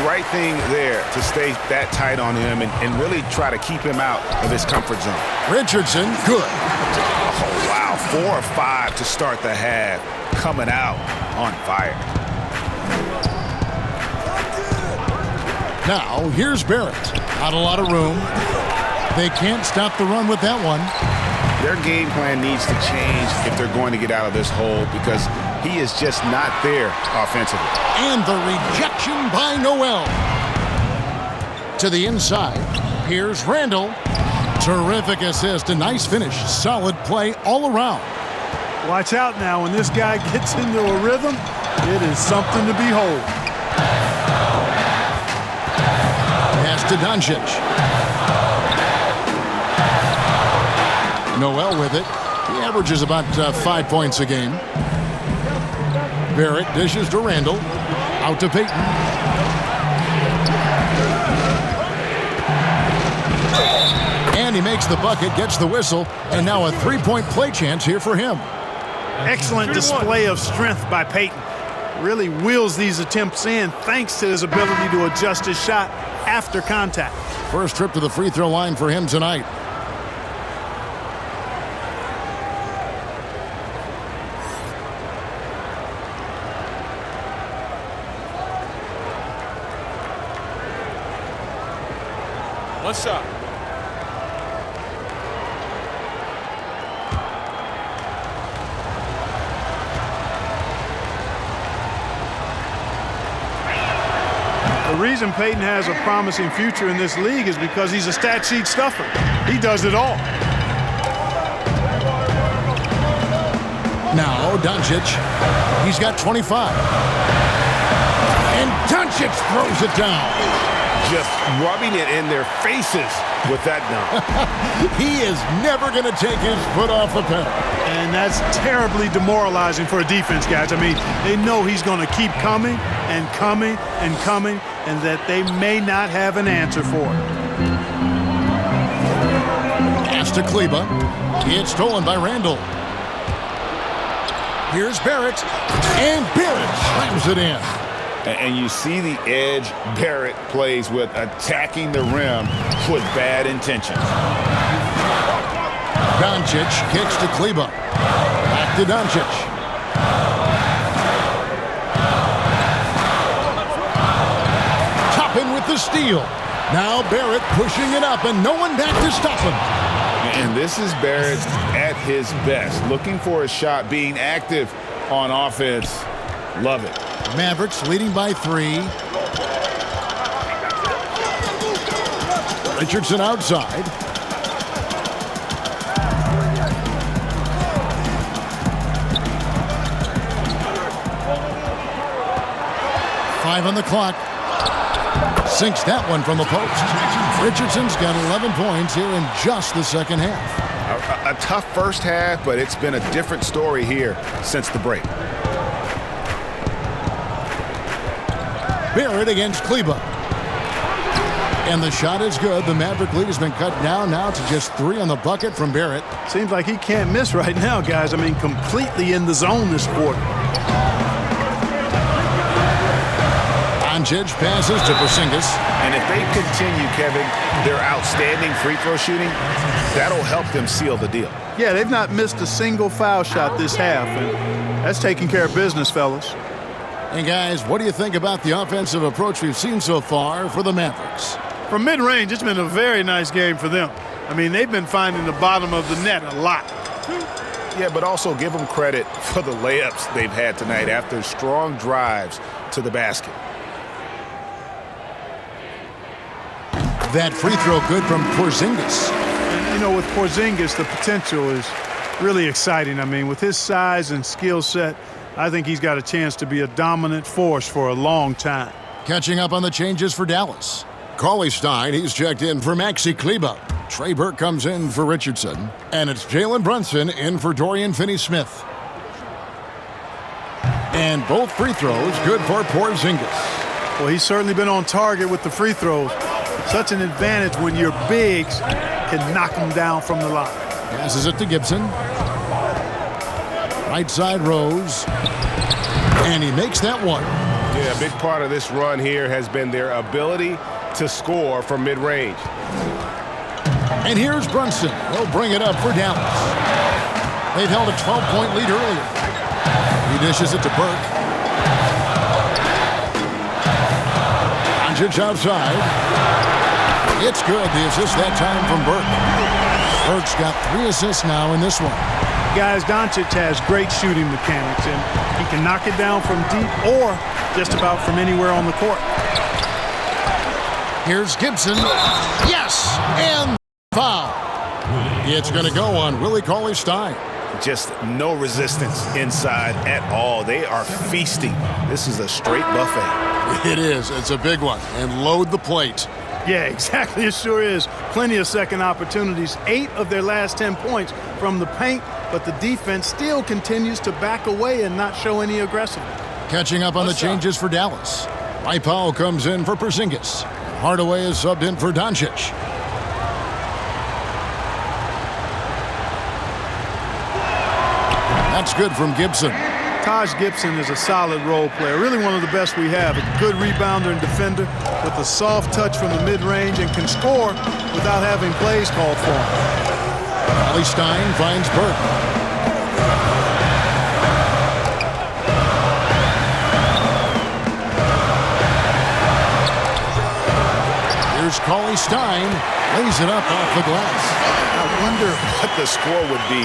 Right thing there to stay that tight on him and really try to keep him out of his comfort zone.
Richardson, good.
Oh, wow. 4 or 5 to start the half. Coming out on fire.
Now, here's Barrett. Not a lot of room. They can't stop the run with that one.
Their game plan needs to change if they're going to get out of this hole because he is just not there offensively.
And the rejection by Noel. To the inside. Here's Randle. Terrific assist. A nice finish. Solid play all around.
Watch out now. When this guy gets into a rhythm, it is something to behold.
Pass to Doncic. Noel with it. He averages about 5 points a game. Barrett dishes to Randle. Out to Payton. And he makes the bucket, gets the whistle, and now a three-point play chance here for him.
Excellent display of strength by Payton. Really wheels these attempts in thanks to his ability to adjust his shot after contact.
First trip to the free throw line for him tonight.
One shot.
The reason Payton has a promising future in this league is because he's a stat sheet stuffer. He does it all.
Now Doncic, he's got 25. And Doncic throws it down.
Just rubbing it in their faces with that dunk.
He is never going to take his foot off the pedal.
And that's terribly demoralizing for a defense, guys. I mean, they know he's going to keep coming and coming and coming, and that they may not have an answer for it.
Pass to Kleba. It's stolen by Randle. Here's Barrett. And Barrett slams it in.
And you see the edge Barrett plays with, attacking the rim with bad intentions.
Doncic kicks to Kleba. Back to Doncic. Toppin with the steal. Now Barrett pushing it up, and no one back to stop him.
And this is Barrett at his best, looking for a shot, being active on offense. Love it.
Mavericks leading by 3. Richardson outside. Five on the clock. Sinks that one from the post. Richardson's got 11 points here in just the second half.
A tough first half, but it's been a different story here since the break.
Barrett against Kleba. And the shot is good. The Maverick lead has been cut down now to just 3 on the bucket from Barrett.
Seems like he can't miss right now, guys. I mean, completely in the zone this quarter.
Doncic passes to Porzingis.
And if they continue, Kevin, their outstanding free throw shooting, that'll help them seal the deal.
Yeah, they've not missed a single foul shot this half, and that's taking care of business, fellas.
And guys, what do you think about the offensive approach we've seen so far for the Mavericks?
From mid-range, it's been a very nice game for them. I mean, they've been finding the bottom of the net a lot.
Yeah, but also give them credit for the layups they've had tonight after strong drives to the basket.
That free throw good from Porzingis.
And, you know, with Porzingis, the potential is really exciting. I mean, with his size and skill set, I think he's got a chance to be a dominant force for a long time.
Catching up on the changes for Dallas. Cauley-Stein, he's checked in for Maxi Kleba. Trey Burke comes in for Richardson. And it's Jalen Brunson in for Dorian Finney-Smith. And both free throws good for Porzingis.
Well, he's certainly been on target with the free throws. Such an advantage when your bigs can knock them down from the line.
Passes it to Gibson. Right side Rose. And he makes that one.
Yeah, a big part of this run here has been their ability to score from mid-range.
And here's Brunson. He'll bring it up for Dallas. They've held a 12-point lead earlier. He dishes it to Burke. Doncic outside. It's good. The assist that time from Burke. Burke's got 3 assists now in this one.
Guys, Doncic has great shooting mechanics, and he can knock it down from deep or just about from anywhere on the court.
Here's Gibson. Yes! And foul. It's going to go on Willie Cauley-Stein.
Just no resistance inside at all. They are feasting. This is a straight buffet.
It is. It's a big one. And load the plate.
Yeah, exactly. It sure is. Plenty of second opportunities. 8 of their last 10 points from the paint, but the defense still continues to back away and not show any aggressiveness.
Catching up on the changes for Dallas. Mike Powell comes in for Porzingis. Hardaway is subbed in for Doncic. That's good from Gibson.
Taj Gibson is a solid role player, really one of the best we have. A good rebounder and defender with a soft touch from the mid-range and can score without having plays called for him.
Cauley-Stein finds Burke. Here's Cauley-Stein, lays it up off the glass.
I wonder what the score would be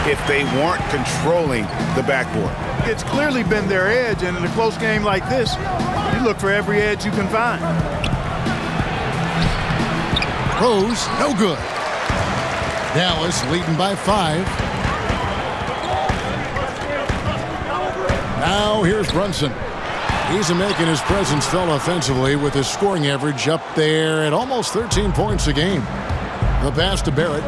if they weren't controlling the backboard.
It's clearly been their edge, and in a close game like this, you look for every edge you can find.
Rose, no good. Dallas leading by 5. Now here's Brunson. He's making his presence felt offensively with his scoring average up there at almost 13 points a game. The pass to Barrett.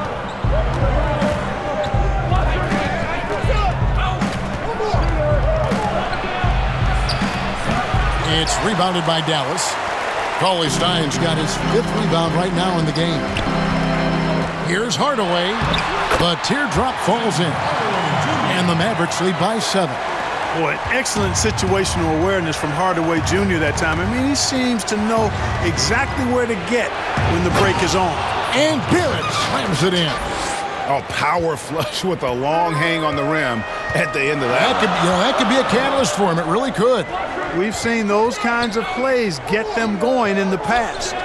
It's rebounded by Dallas. Cauley-Stein's got his 5th rebound right now in the game. Here's Hardaway. The teardrop falls in. And the Mavericks lead by 7.
Boy, excellent situational awareness from Hardaway Jr. that time. I mean, he seems to know exactly where to get when the break is on.
And Barrett slams it in.
Oh, power flush with a long hang on the rim at the end of that.
That could be a catalyst for him. It really could.
We've seen those kinds of plays get them going in the past.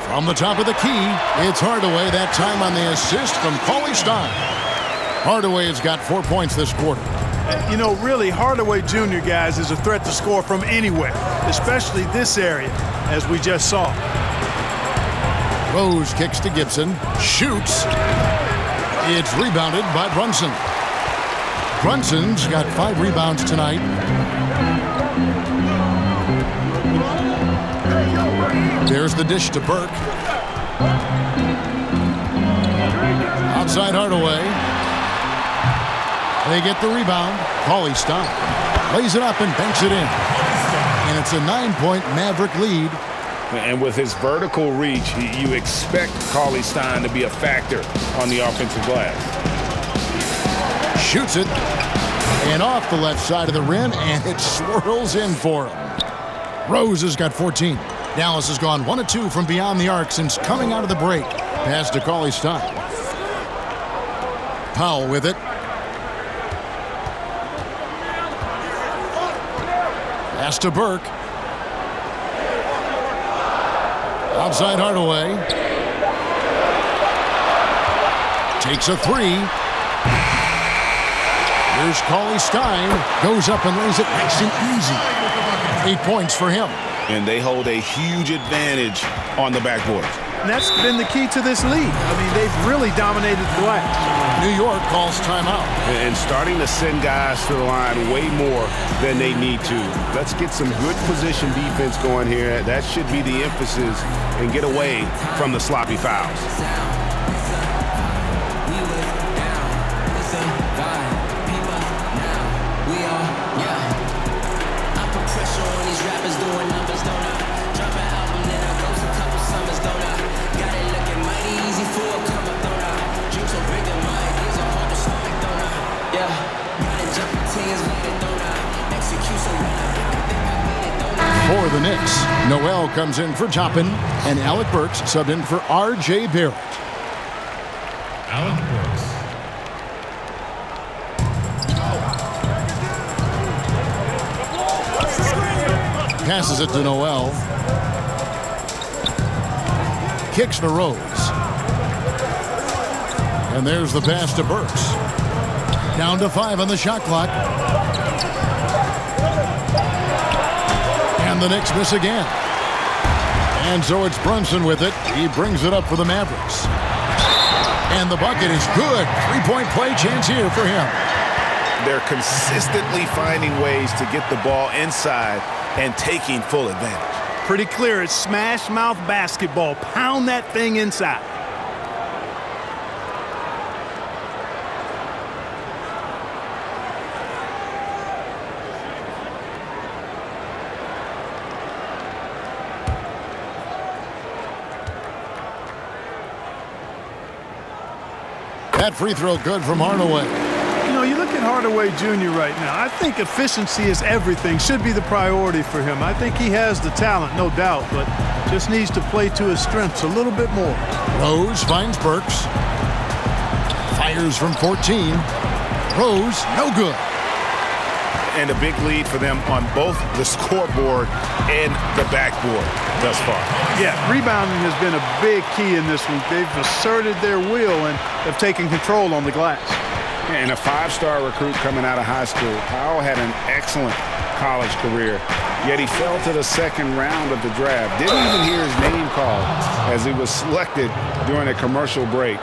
From the top of the key, it's Hardaway, that time on the assist from Cauley Stein. Hardaway has got 4 points this quarter.
You know, really, Hardaway Jr., guys, is a threat to score from anywhere, especially this area, as we just saw.
Rose kicks to Gibson, shoots. It's rebounded by Brunson. Brunson's got 5 rebounds tonight. There's the dish to Burke. Outside Hardaway. They get the rebound. Cauley Stein lays it up and banks it in. And it's a 9-point Maverick lead.
And with his vertical reach, you expect Cauley Stein to be a factor on the offensive glass.
Shoots it. And off the left side of the rim, and it swirls in for him. Rose has got 14. Dallas has gone 1 of 2 from beyond the arc since coming out of the break. Pass to Cauley Stein. Powell with it. Pass to Burke. Outside Hardaway. Takes a 3. Here's Cauley Stein. Goes up and lays it nice and easy. 8 points for him.
And they hold a huge advantage on the backboard.
And that's been the key to this league. I mean, they've really dominated the glass.
New York calls timeout.
And starting to send guys to the line way more than they need to. Let's get some good position defense going here. That should be the emphasis and get away from the sloppy fouls.
For the Knicks, Noel comes in for Toppin, and Alec Burks subbed in for R.J. Barrett.
Alec Burks.
Passes it to Noel. Kicks to Rose. And there's the pass to Burks. Down to 5 on the shot clock. And the Knicks miss again. And so it's Brunson with it. He brings it up for the Mavericks. And the bucket is good. 3-point play chance here for him.
They're consistently finding ways to get the ball inside and taking full advantage.
Pretty clear. It's smash mouth basketball. Pound that thing inside.
That free throw good from Hardaway.
You know, you look at Hardaway Jr. right now. I think efficiency is everything. Should be the priority for him. I think he has the talent, no doubt, but just needs to play to his strengths a little bit more.
Rose finds Burks. Fires from 14. Rose, no good.
And a big lead for them on both the scoreboard and the backboard thus far.
Yeah, rebounding has been a big key in this one. They've asserted their will and have taken control on the glass.
And a 5-star recruit coming out of high school. Powell had an excellent college career, yet he fell to the second round of the draft. Didn't even hear his name called as he was selected during a commercial break.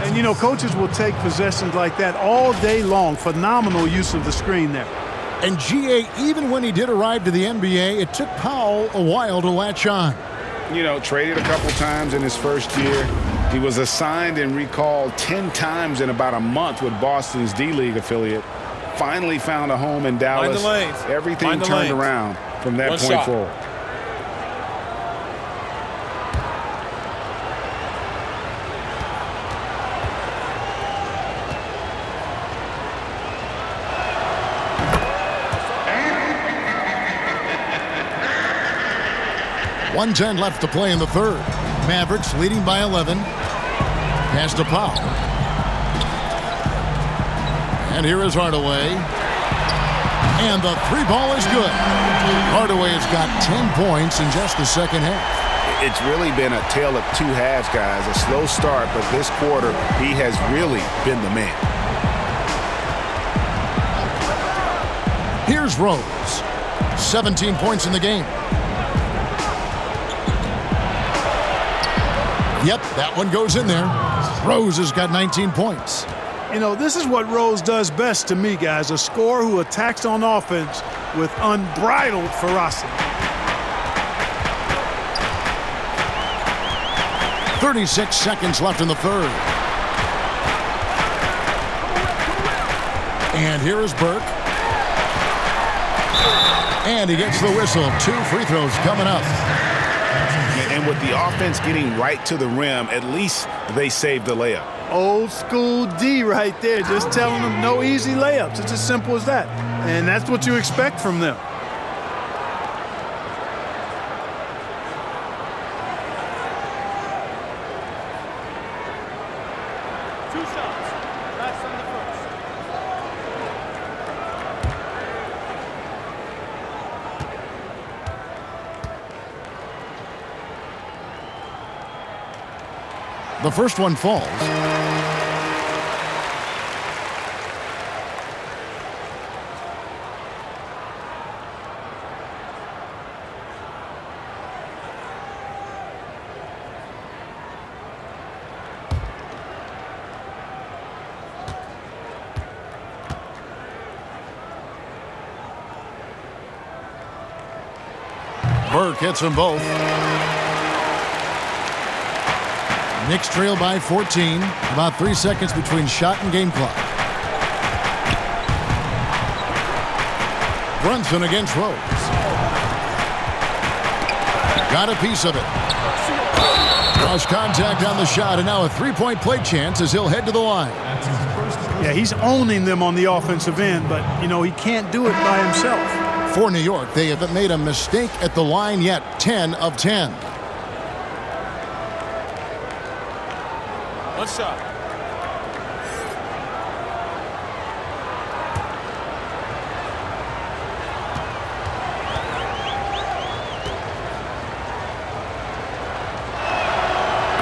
And, you know, coaches will take possessions like that all day long. Phenomenal use of the screen there.
And G.A., even when he did arrive to the NBA, it took Powell a while to latch on.
You know, traded a couple times in his first year. He was assigned and recalled 10 times in about a month with Boston's D-League affiliate. Finally found a home in Dallas. Everything turned around from that point forward.
1:10 left to play in the third. Mavericks leading by 11. Pass to Powell. And here is Hardaway. And the three ball is good. Hardaway has got 10 points in just the second half.
It's really been a tale of two halves, guys. A slow start, but this quarter, he has really been the man.
Here's Rose. 17 points in the game. Yep, that one goes in there. Rose has got 19 points.
You know, this is what Rose does best to me, guys. A scorer who attacks on offense with unbridled ferocity.
36 seconds left in the third. And here is Burke. And he gets the whistle. 2 free throws coming up.
And with the offense getting right to the rim, at least they saved the layup.
Old school D right there, just telling them no easy layups. It's as simple as that. And that's what you expect from them.
The first one falls. Burke hits them both. Knicks trail by 14. About 3 seconds between shot and game clock. Brunson against Rose. Got a piece of it. Cross contact on the shot, and now a three-point play chance as he'll head to the line.
Yeah, he's owning them on the offensive end, but, you know, he can't do it by himself.
For New York, they haven't made a mistake at the line yet. 10 of 10.
One shot.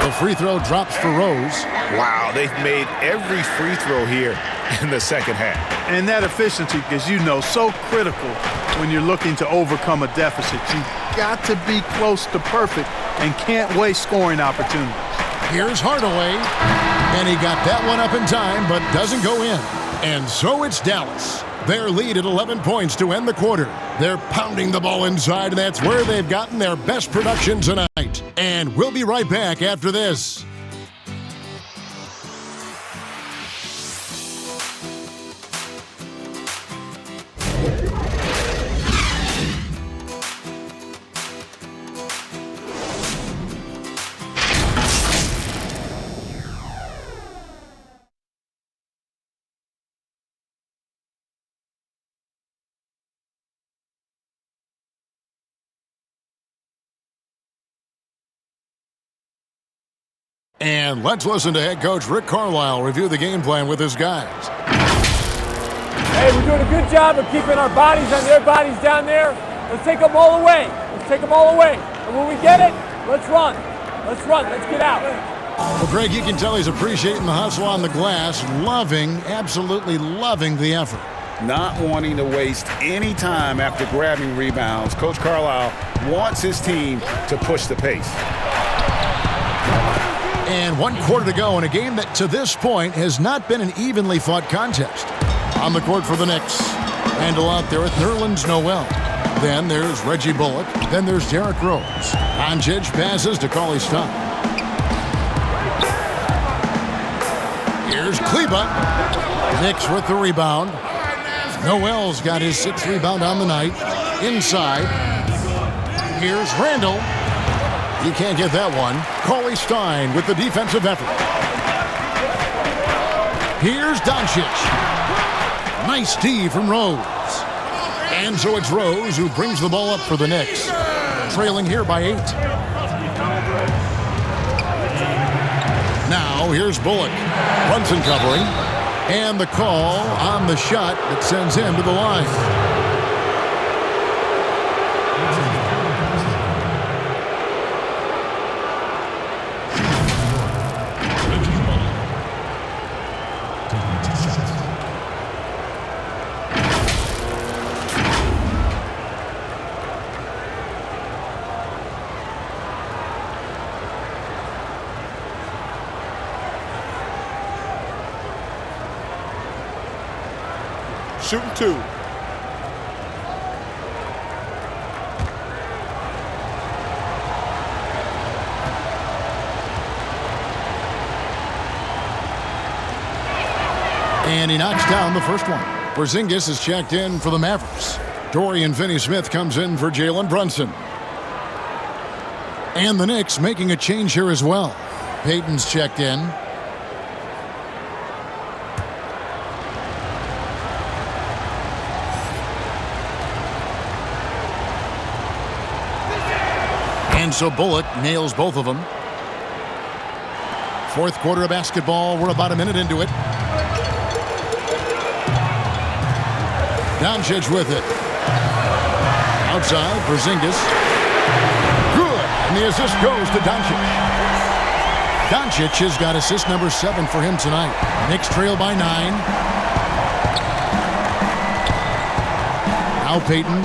The free throw drops for Rose.
Wow, they've made every free throw here in the second half.
And that efficiency, as you know, so critical when you're looking to overcome a deficit. You've got to be close to perfect and can't waste scoring opportunities.
Here's Hardaway, and he got that one up in time, but doesn't go in. And so it's Dallas. Their lead at 11 points to end the quarter. They're pounding the ball inside, and that's where they've gotten their best production tonight. And we'll be right back after this. And let's listen to head coach Rick Carlisle review the game plan with his guys.
Hey, we're doing a good job of keeping our bodies on their bodies down there. Let's take them all away. Let's take them all away. And when we get it, let's run. Let's run. Let's get out.
Well, Greg, you can tell he's appreciating the hustle on the glass, absolutely loving the effort.
Not wanting to waste any time after grabbing rebounds. Coach Carlisle wants his team to push the pace.
And 1 quarter to go in a game that to this point has not been an evenly fought contest. On the court for the Knicks. Randle out there with Nerlens Noel. Then there's Reggie Bullock. Then there's Derrick Rose. Doncic passes to Cauley-Stein. Here's Kleba. Knicks with the rebound. Noel's got his 6th rebound on the night. Inside. Here's Randle. He can't get that one. Cauley-Stein with the defensive effort. Here's Doncic. Nice D from Rose. And so it's Rose who brings the ball up for the Knicks. trailing here by 8. Now here's Bullock. Brunson covering. And the call on the shot that sends him to the line.
Shooting 2.
And he knocks down the first one. Porzingis is checked in for the Mavericks. Dorian Finney-Smith comes in for Jalen Brunson. And the Knicks making a change here as well. Payton's checked in. And so Bullock nails both of them. Fourth quarter of basketball. We're about a minute into it. Doncic with it. Outside, Porzingis. Good. And the assist goes to Doncic. Doncic has got assist number 7 for him tonight. Knicks trail by 9. Now Payton.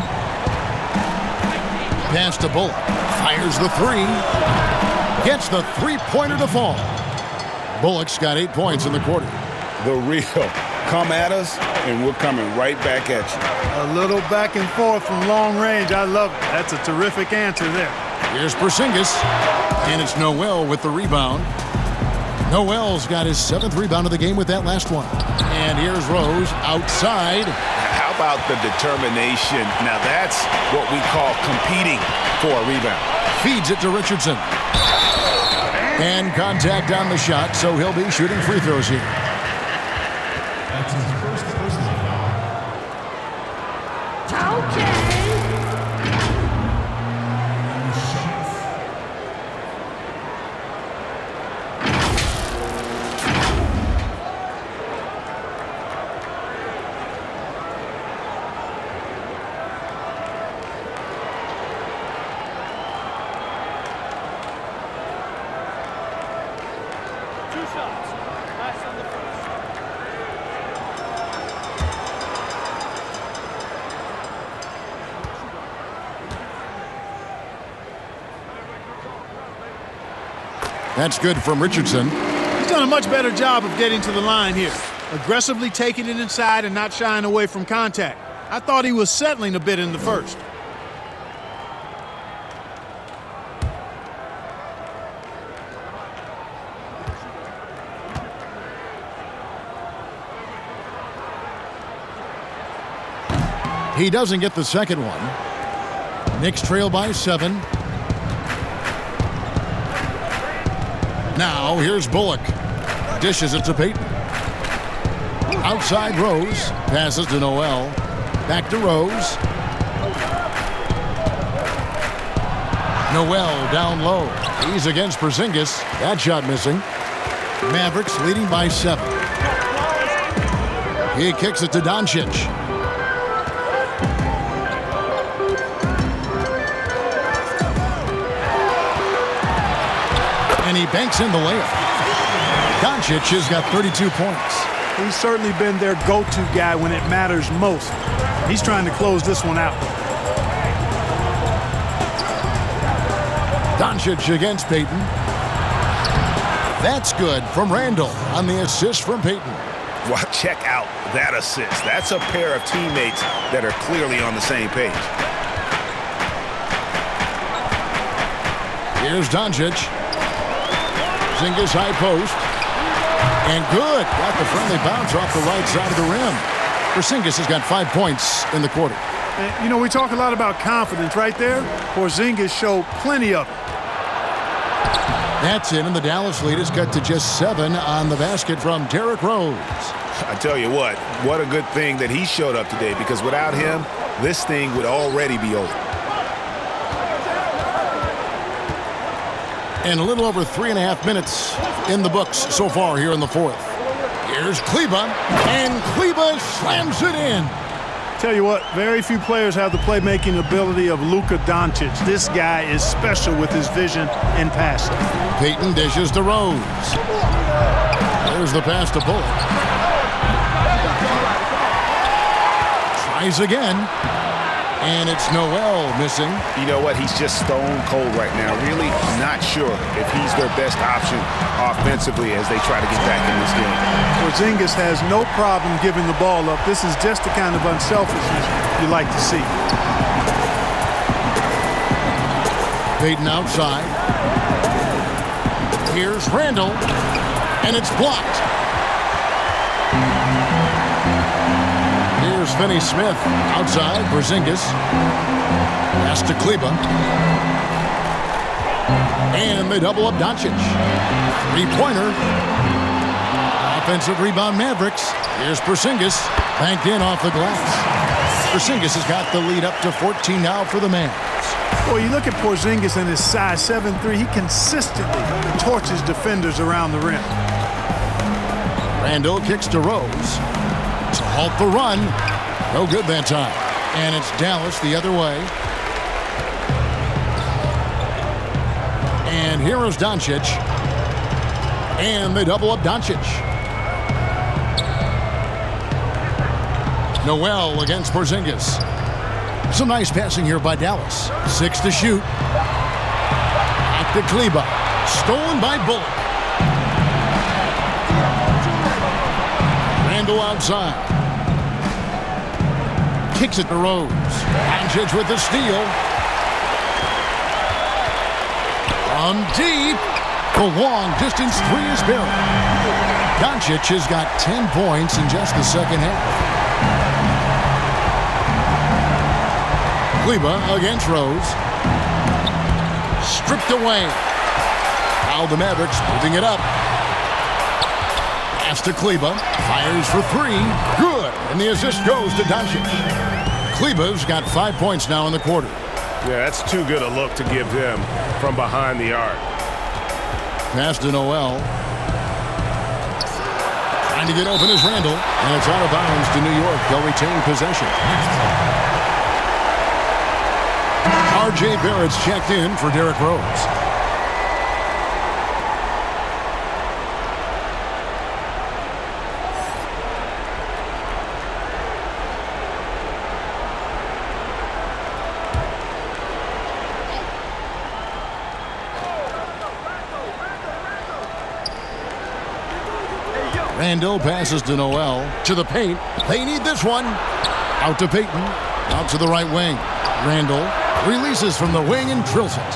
Pass to Bullock. Fires the 3. Gets the three-pointer to fall. Bullock's got 8 points in the quarter.
The real. Come at us, and we're coming right back at you.
A little back and forth from long range. I love it. That's a terrific answer there.
Here's Porzingis, and it's Noel with the rebound. Noel's got his 7th rebound of the game with that last one. And here's Rose outside.
How about the determination? Now that's what we call competing for a rebound.
Feeds it to Richardson. And contact on the shot, so he'll be shooting free throws here.
That's his first personal foul.
That's good from Richardson.
He's done a much better job of getting to the line here. Aggressively taking it inside and not shying away from contact. I thought he was settling a bit in the first.
He doesn't get the second one. Knicks trail by 7. Now here's Bullock. Dishes it to Payton. Outside Rose. Passes to Noel. Back to Rose. Noel down low. He's against Porzingis. That shot missing. Mavericks leading by 7. He kicks it to Doncic. And he banks in the layup. Doncic has got 32 points.
He's certainly been their go-to guy when it matters most. He's trying to close this one out.
Doncic against Payton. That's good from Randle on the assist from Payton.
Well, check out that assist. That's a pair of teammates that are clearly on the same page.
Here's Doncic. Porzingis high post. And good. Got the friendly bounce off the right side of the rim. Porzingis has got 5 points in the quarter.
And, you know, we talk a lot about confidence right there. Porzingis showed plenty of it.
That's it, and the Dallas lead is cut to just 7 on the basket from Derrick Rose.
I tell you what a good thing that he showed up today, because without him, this thing would already be over.
And a little over 3.5 minutes in the books so far here in the fourth. Here's Kleba, and Kleba slams it in.
Tell you what, very few players have the playmaking ability of Luka Doncic. This guy is special with his vision and passing.
Payton dishes to Rose. There's the pass to Bullock. Tries again. And it's Noel missing.
You know what? He's just stone cold right now. Really not sure if he's their best option offensively as they try to get back in this game.
Porzingis has no problem giving the ball up. This is just the kind of unselfishness you like to see.
Payton outside. Here's Randle. And it's blocked. Here's Finney-Smith outside. Porzingis. Pass to Kleba. And they double up Doncic. Three-pointer. Offensive rebound Mavericks. Here's Porzingis. Banked in off the glass. Porzingis has got the lead up to 14 now for the Mavs.
Well, you look at Porzingis and his size 7'3", he consistently torches defenders around the rim.
Randle kicks to Rose to halt the run. No good that time. And it's Dallas the other way. And here is Doncic. And they double up Doncic. Noel against Porzingis. Some nice passing here by Dallas. 6 to shoot. Back to Kleba. Stolen by Bullock. Randle outside. Kicks it to Rose. Doncic with the steal. From deep. The long distance three is buried. Doncic has got 10 points in just the second half. Kleba against Rose. Stripped away. Now the Mavericks moving it up. Pass to Kleba. Fires for three. Good. And the assist goes to Doncic. Kleba's got 5 points now in the quarter.
Yeah, that's too good a look to give him from behind the arc.
Pass to Noel. Trying to get open is Randle. And it's out of bounds to New York. They'll retain possession. R.J. Barrett's checked in for Derrick Rose. Randle passes to Noel. To the paint. They need this one. Out to Payton. Out to the right wing. Randle releases from the wing and drills it.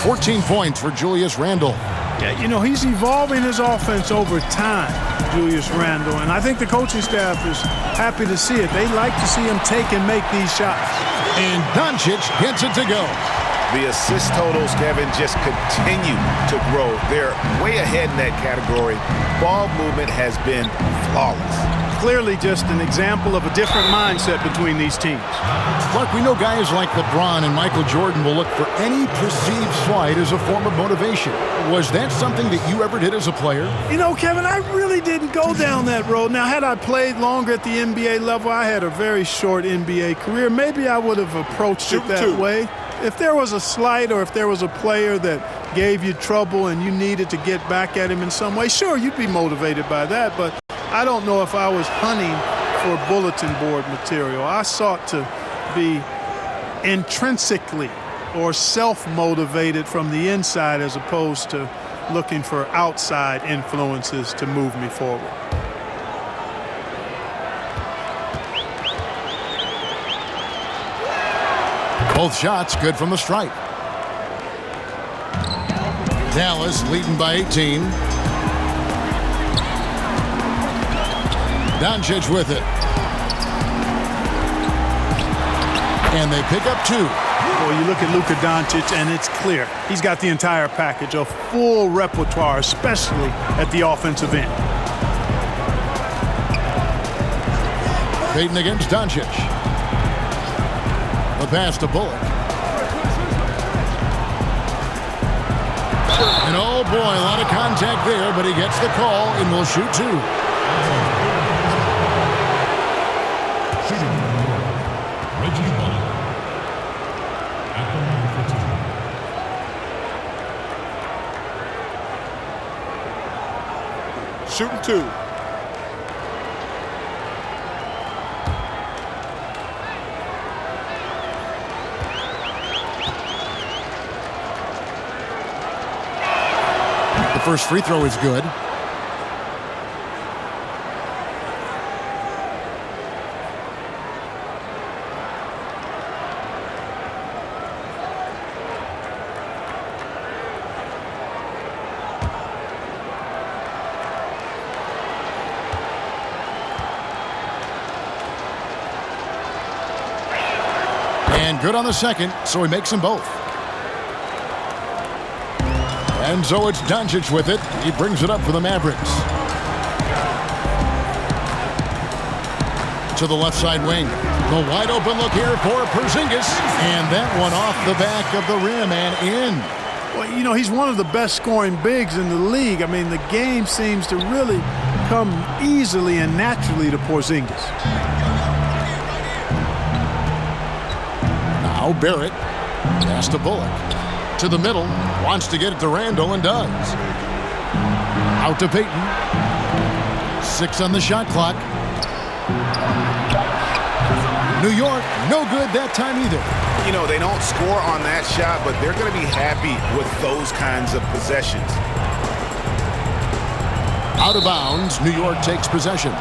14 points for Julius Randle.
Yeah, you know, he's evolving his offense over time, Julius Randle, and I think the coaching staff is happy to see it. They like to see him take and make these shots.
And Doncic gets it to go.
The assist totals, Kevin, just continue to grow. They're way ahead in that category. Ball movement has been flawless.
Clearly just an example of a different mindset between these teams.
Clark, we know guys like LeBron and Michael Jordan will look for any perceived slight as a form of motivation. Was that something that you ever did as a player?
You know, Kevin, I really didn't go down that road. Now, had I played longer at the NBA level, I had a very short NBA career, maybe I would have approached it that way. If there was a slight or if there was a player that gave you trouble and you needed to get back at him in some way, sure, you'd be motivated by that, but I don't know if I was hunting for bulletin board material. I sought to be intrinsically or self-motivated from the inside as opposed to looking for outside influences to move me forward.
Both shots good from the stripe. Dallas leading by 18. Doncic with it. And they pick up two.
Well, you look at Luka Doncic, and it's clear. He's got the entire package, a full repertoire, especially at the offensive end.
Payton against Doncic. The pass to Bullock. Oh, boy, a lot of contact there, but he gets the call and will shoot two.
Shooting Reggie Bullock at the line for two.
Shooting two.
The first free throw is good. And good on the second, so he makes them both. And so it's Doncic with it. He brings it up for the Mavericks. To the left side wing. The wide open look here for Porzingis. And that one off the back of the rim and in.
Well, you know, he's one of the best scoring bigs in the league. I mean, the game seems to really come easily and naturally to Porzingis.
Now Barrett. Pass to Bullock. To the middle, wants to get it to Randle and does. Out to Payton. 6 on the shot clock. New York, no good that time either.
You know, they don't score on that shot, but they're going to be happy with those kinds of possessions.
Out of bounds, New York takes possession.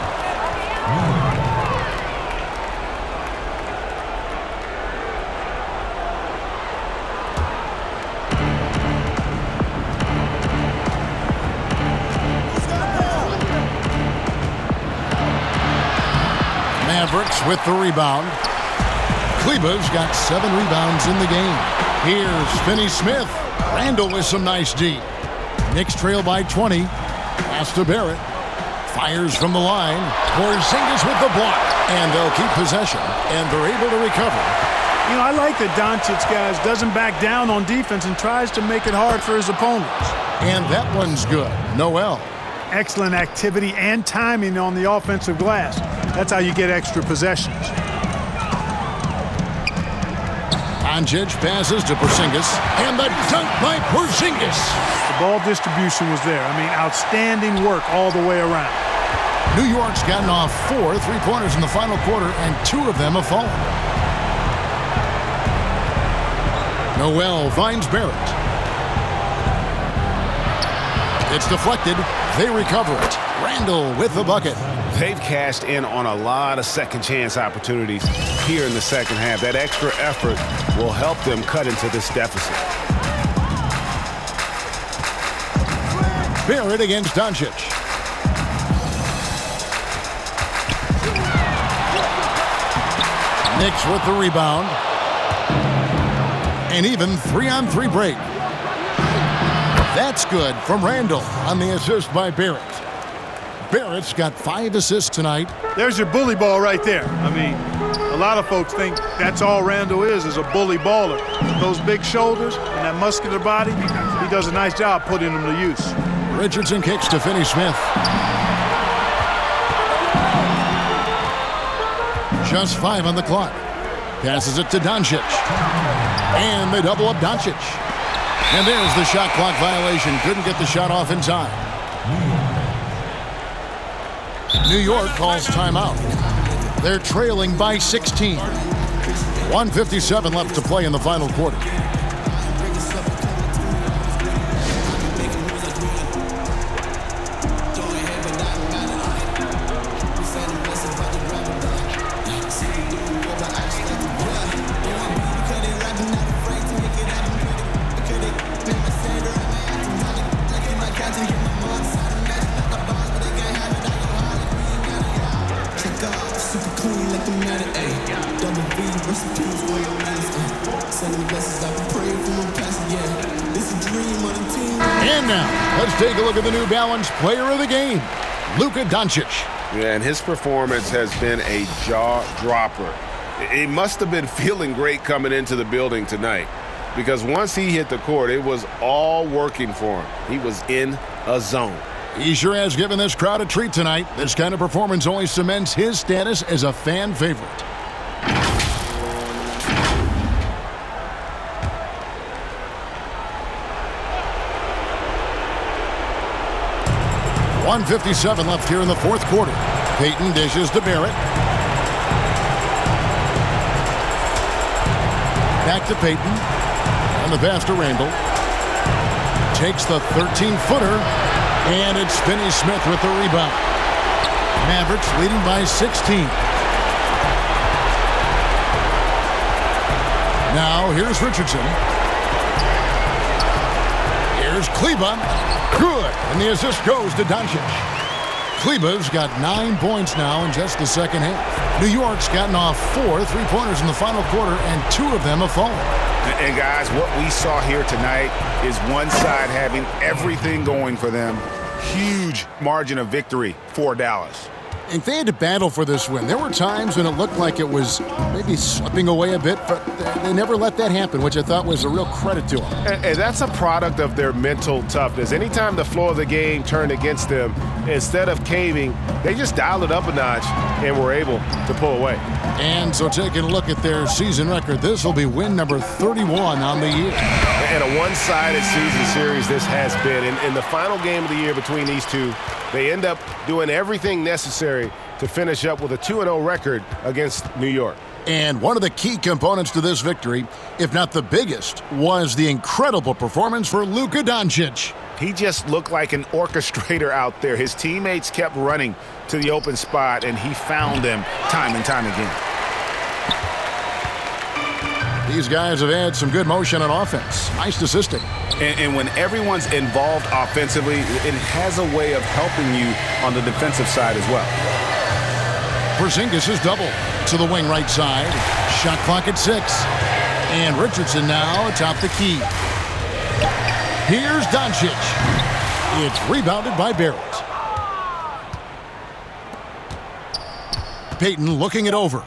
Mavericks with the rebound. Kleber's got 7 rebounds in the game. Here's Finney-Smith. Randle with some nice D. Knicks trail by 20. Pass to Barrett. Fires from the line. Porzingis with the block. And they'll keep possession. And they're able to recover.
You know, I like that Doncic, guys, doesn't back down on defense and tries to make it hard for his opponents.
And that one's good. Noel.
Excellent activity and timing on the offensive glass. That's how you get extra possessions.
Doncic passes to Porzingis. And the dunk by Porzingis.
The ball distribution was there. I mean, outstanding work all the way around.
New York's gotten off 4 3-pointers in the final quarter, and 2 of them have fallen. Noel finds Barrett. It's deflected. They recover it. Randle with the bucket.
They've cashed in on a lot of second chance opportunities here in the second half. That extra effort will help them cut into this deficit.
Barrett against Doncic. Knicks with the rebound. An even 3-on-3 break. That's good from Randle on the assist by Barrett. Barrett's got 5 assists tonight.
There's your bully ball right there. I mean, a lot of folks think that's all Randle is a bully baller. Those big shoulders and that muscular body, he does a nice job putting them to use.
Richardson kicks to Finney-Smith. Just 5 on the clock. Passes it to Doncic. And they double up Doncic. And there's the shot clock violation. Couldn't get the shot off in time. New York calls timeout. They're trailing by 16. 1:57 left to play in the final quarter. And now, let's take a look at the New Balance Player of the Game, Luka Doncic.
Yeah, and his performance has been a jaw-dropper. He must have been feeling great coming into the building tonight.
because once he hit the court, it was all working for him. He was in a zone.
He sure has given this crowd a treat tonight. This kind of performance only cements his status as a fan favorite. .157 left here in the fourth quarter. Payton dishes to Barrett. Back to Payton. And the pass to Randle. Takes the 13-footer. And it's Finney-Smith with the rebound. Mavericks leading by 16. Now here's Richardson. Here's Kleba. Good. And the assist goes to Doncic. Kleba's got 9 points now in just the second half. New York's gotten off 4 3-pointers in the final quarter, and 2 of them have fallen.
And guys, what we saw here tonight is one side having everything going for them. Huge margin of victory for Dallas.
And they had to battle for this win. There were times when it looked like it was maybe slipping away a bit, but they never let that happen, which I thought was a real credit to them.
And that's a product of their mental toughness. Anytime the flow of the game turned against them, instead of caving, they just dialed it up a notch and were able to pull away.
And so taking a look at their season record, this will be win number 31 on the year.
And a one-sided season series this has been. In the final game of the year between these two, they end up doing everything necessary to finish up with a 2-0 record against New York.
And one of the key components to this victory, if not the biggest, was the incredible performance for Luka Doncic.
He just looked like an orchestrator out there. His teammates kept running to the open spot, and he found them time and time again.
These guys have had some good motion on offense. Nice assisting.
And when everyone's involved offensively, it has a way of helping you on the defensive side as well.
Porzingis is double to the wing right side. Shot clock at 6. And Richardson now atop the key. Here's Doncic. It's rebounded by Barrett. Payton looking it over.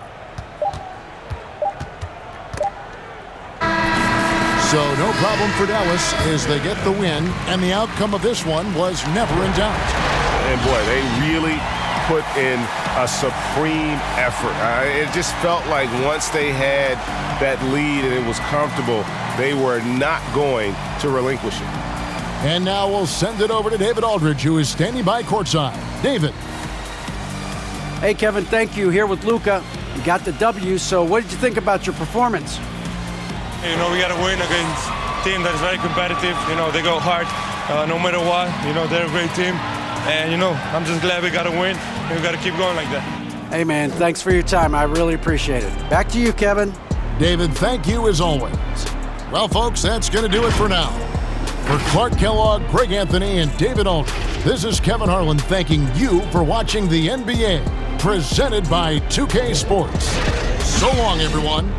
So no problem for Dallas as they get the win, and the outcome of this one was never in doubt.
And boy, they really put in a supreme effort. It just felt like once they had that lead and it was comfortable, they were not going to relinquish it.
And now we'll send it over to David Aldridge, who is standing by courtside. David.
Hey, Kevin, thank you. Here with Luka. You got the W, so what did you think about your performance?
You know, we got to win against a team that is very competitive. You know, they go hard no matter what. You know, they're a great team. And, you know, I'm just glad we got to win. And we got to keep going like that.
Hey, man, thanks for your time. I really appreciate it. Back to you, Kevin.
David, thank you as always. Well, folks, that's going to do it for now. For Clark Kellogg, Greg Anthony, and David Aldridge, this is Kevin Harlan thanking you for watching the NBA, presented by 2K Sports. So long, everyone.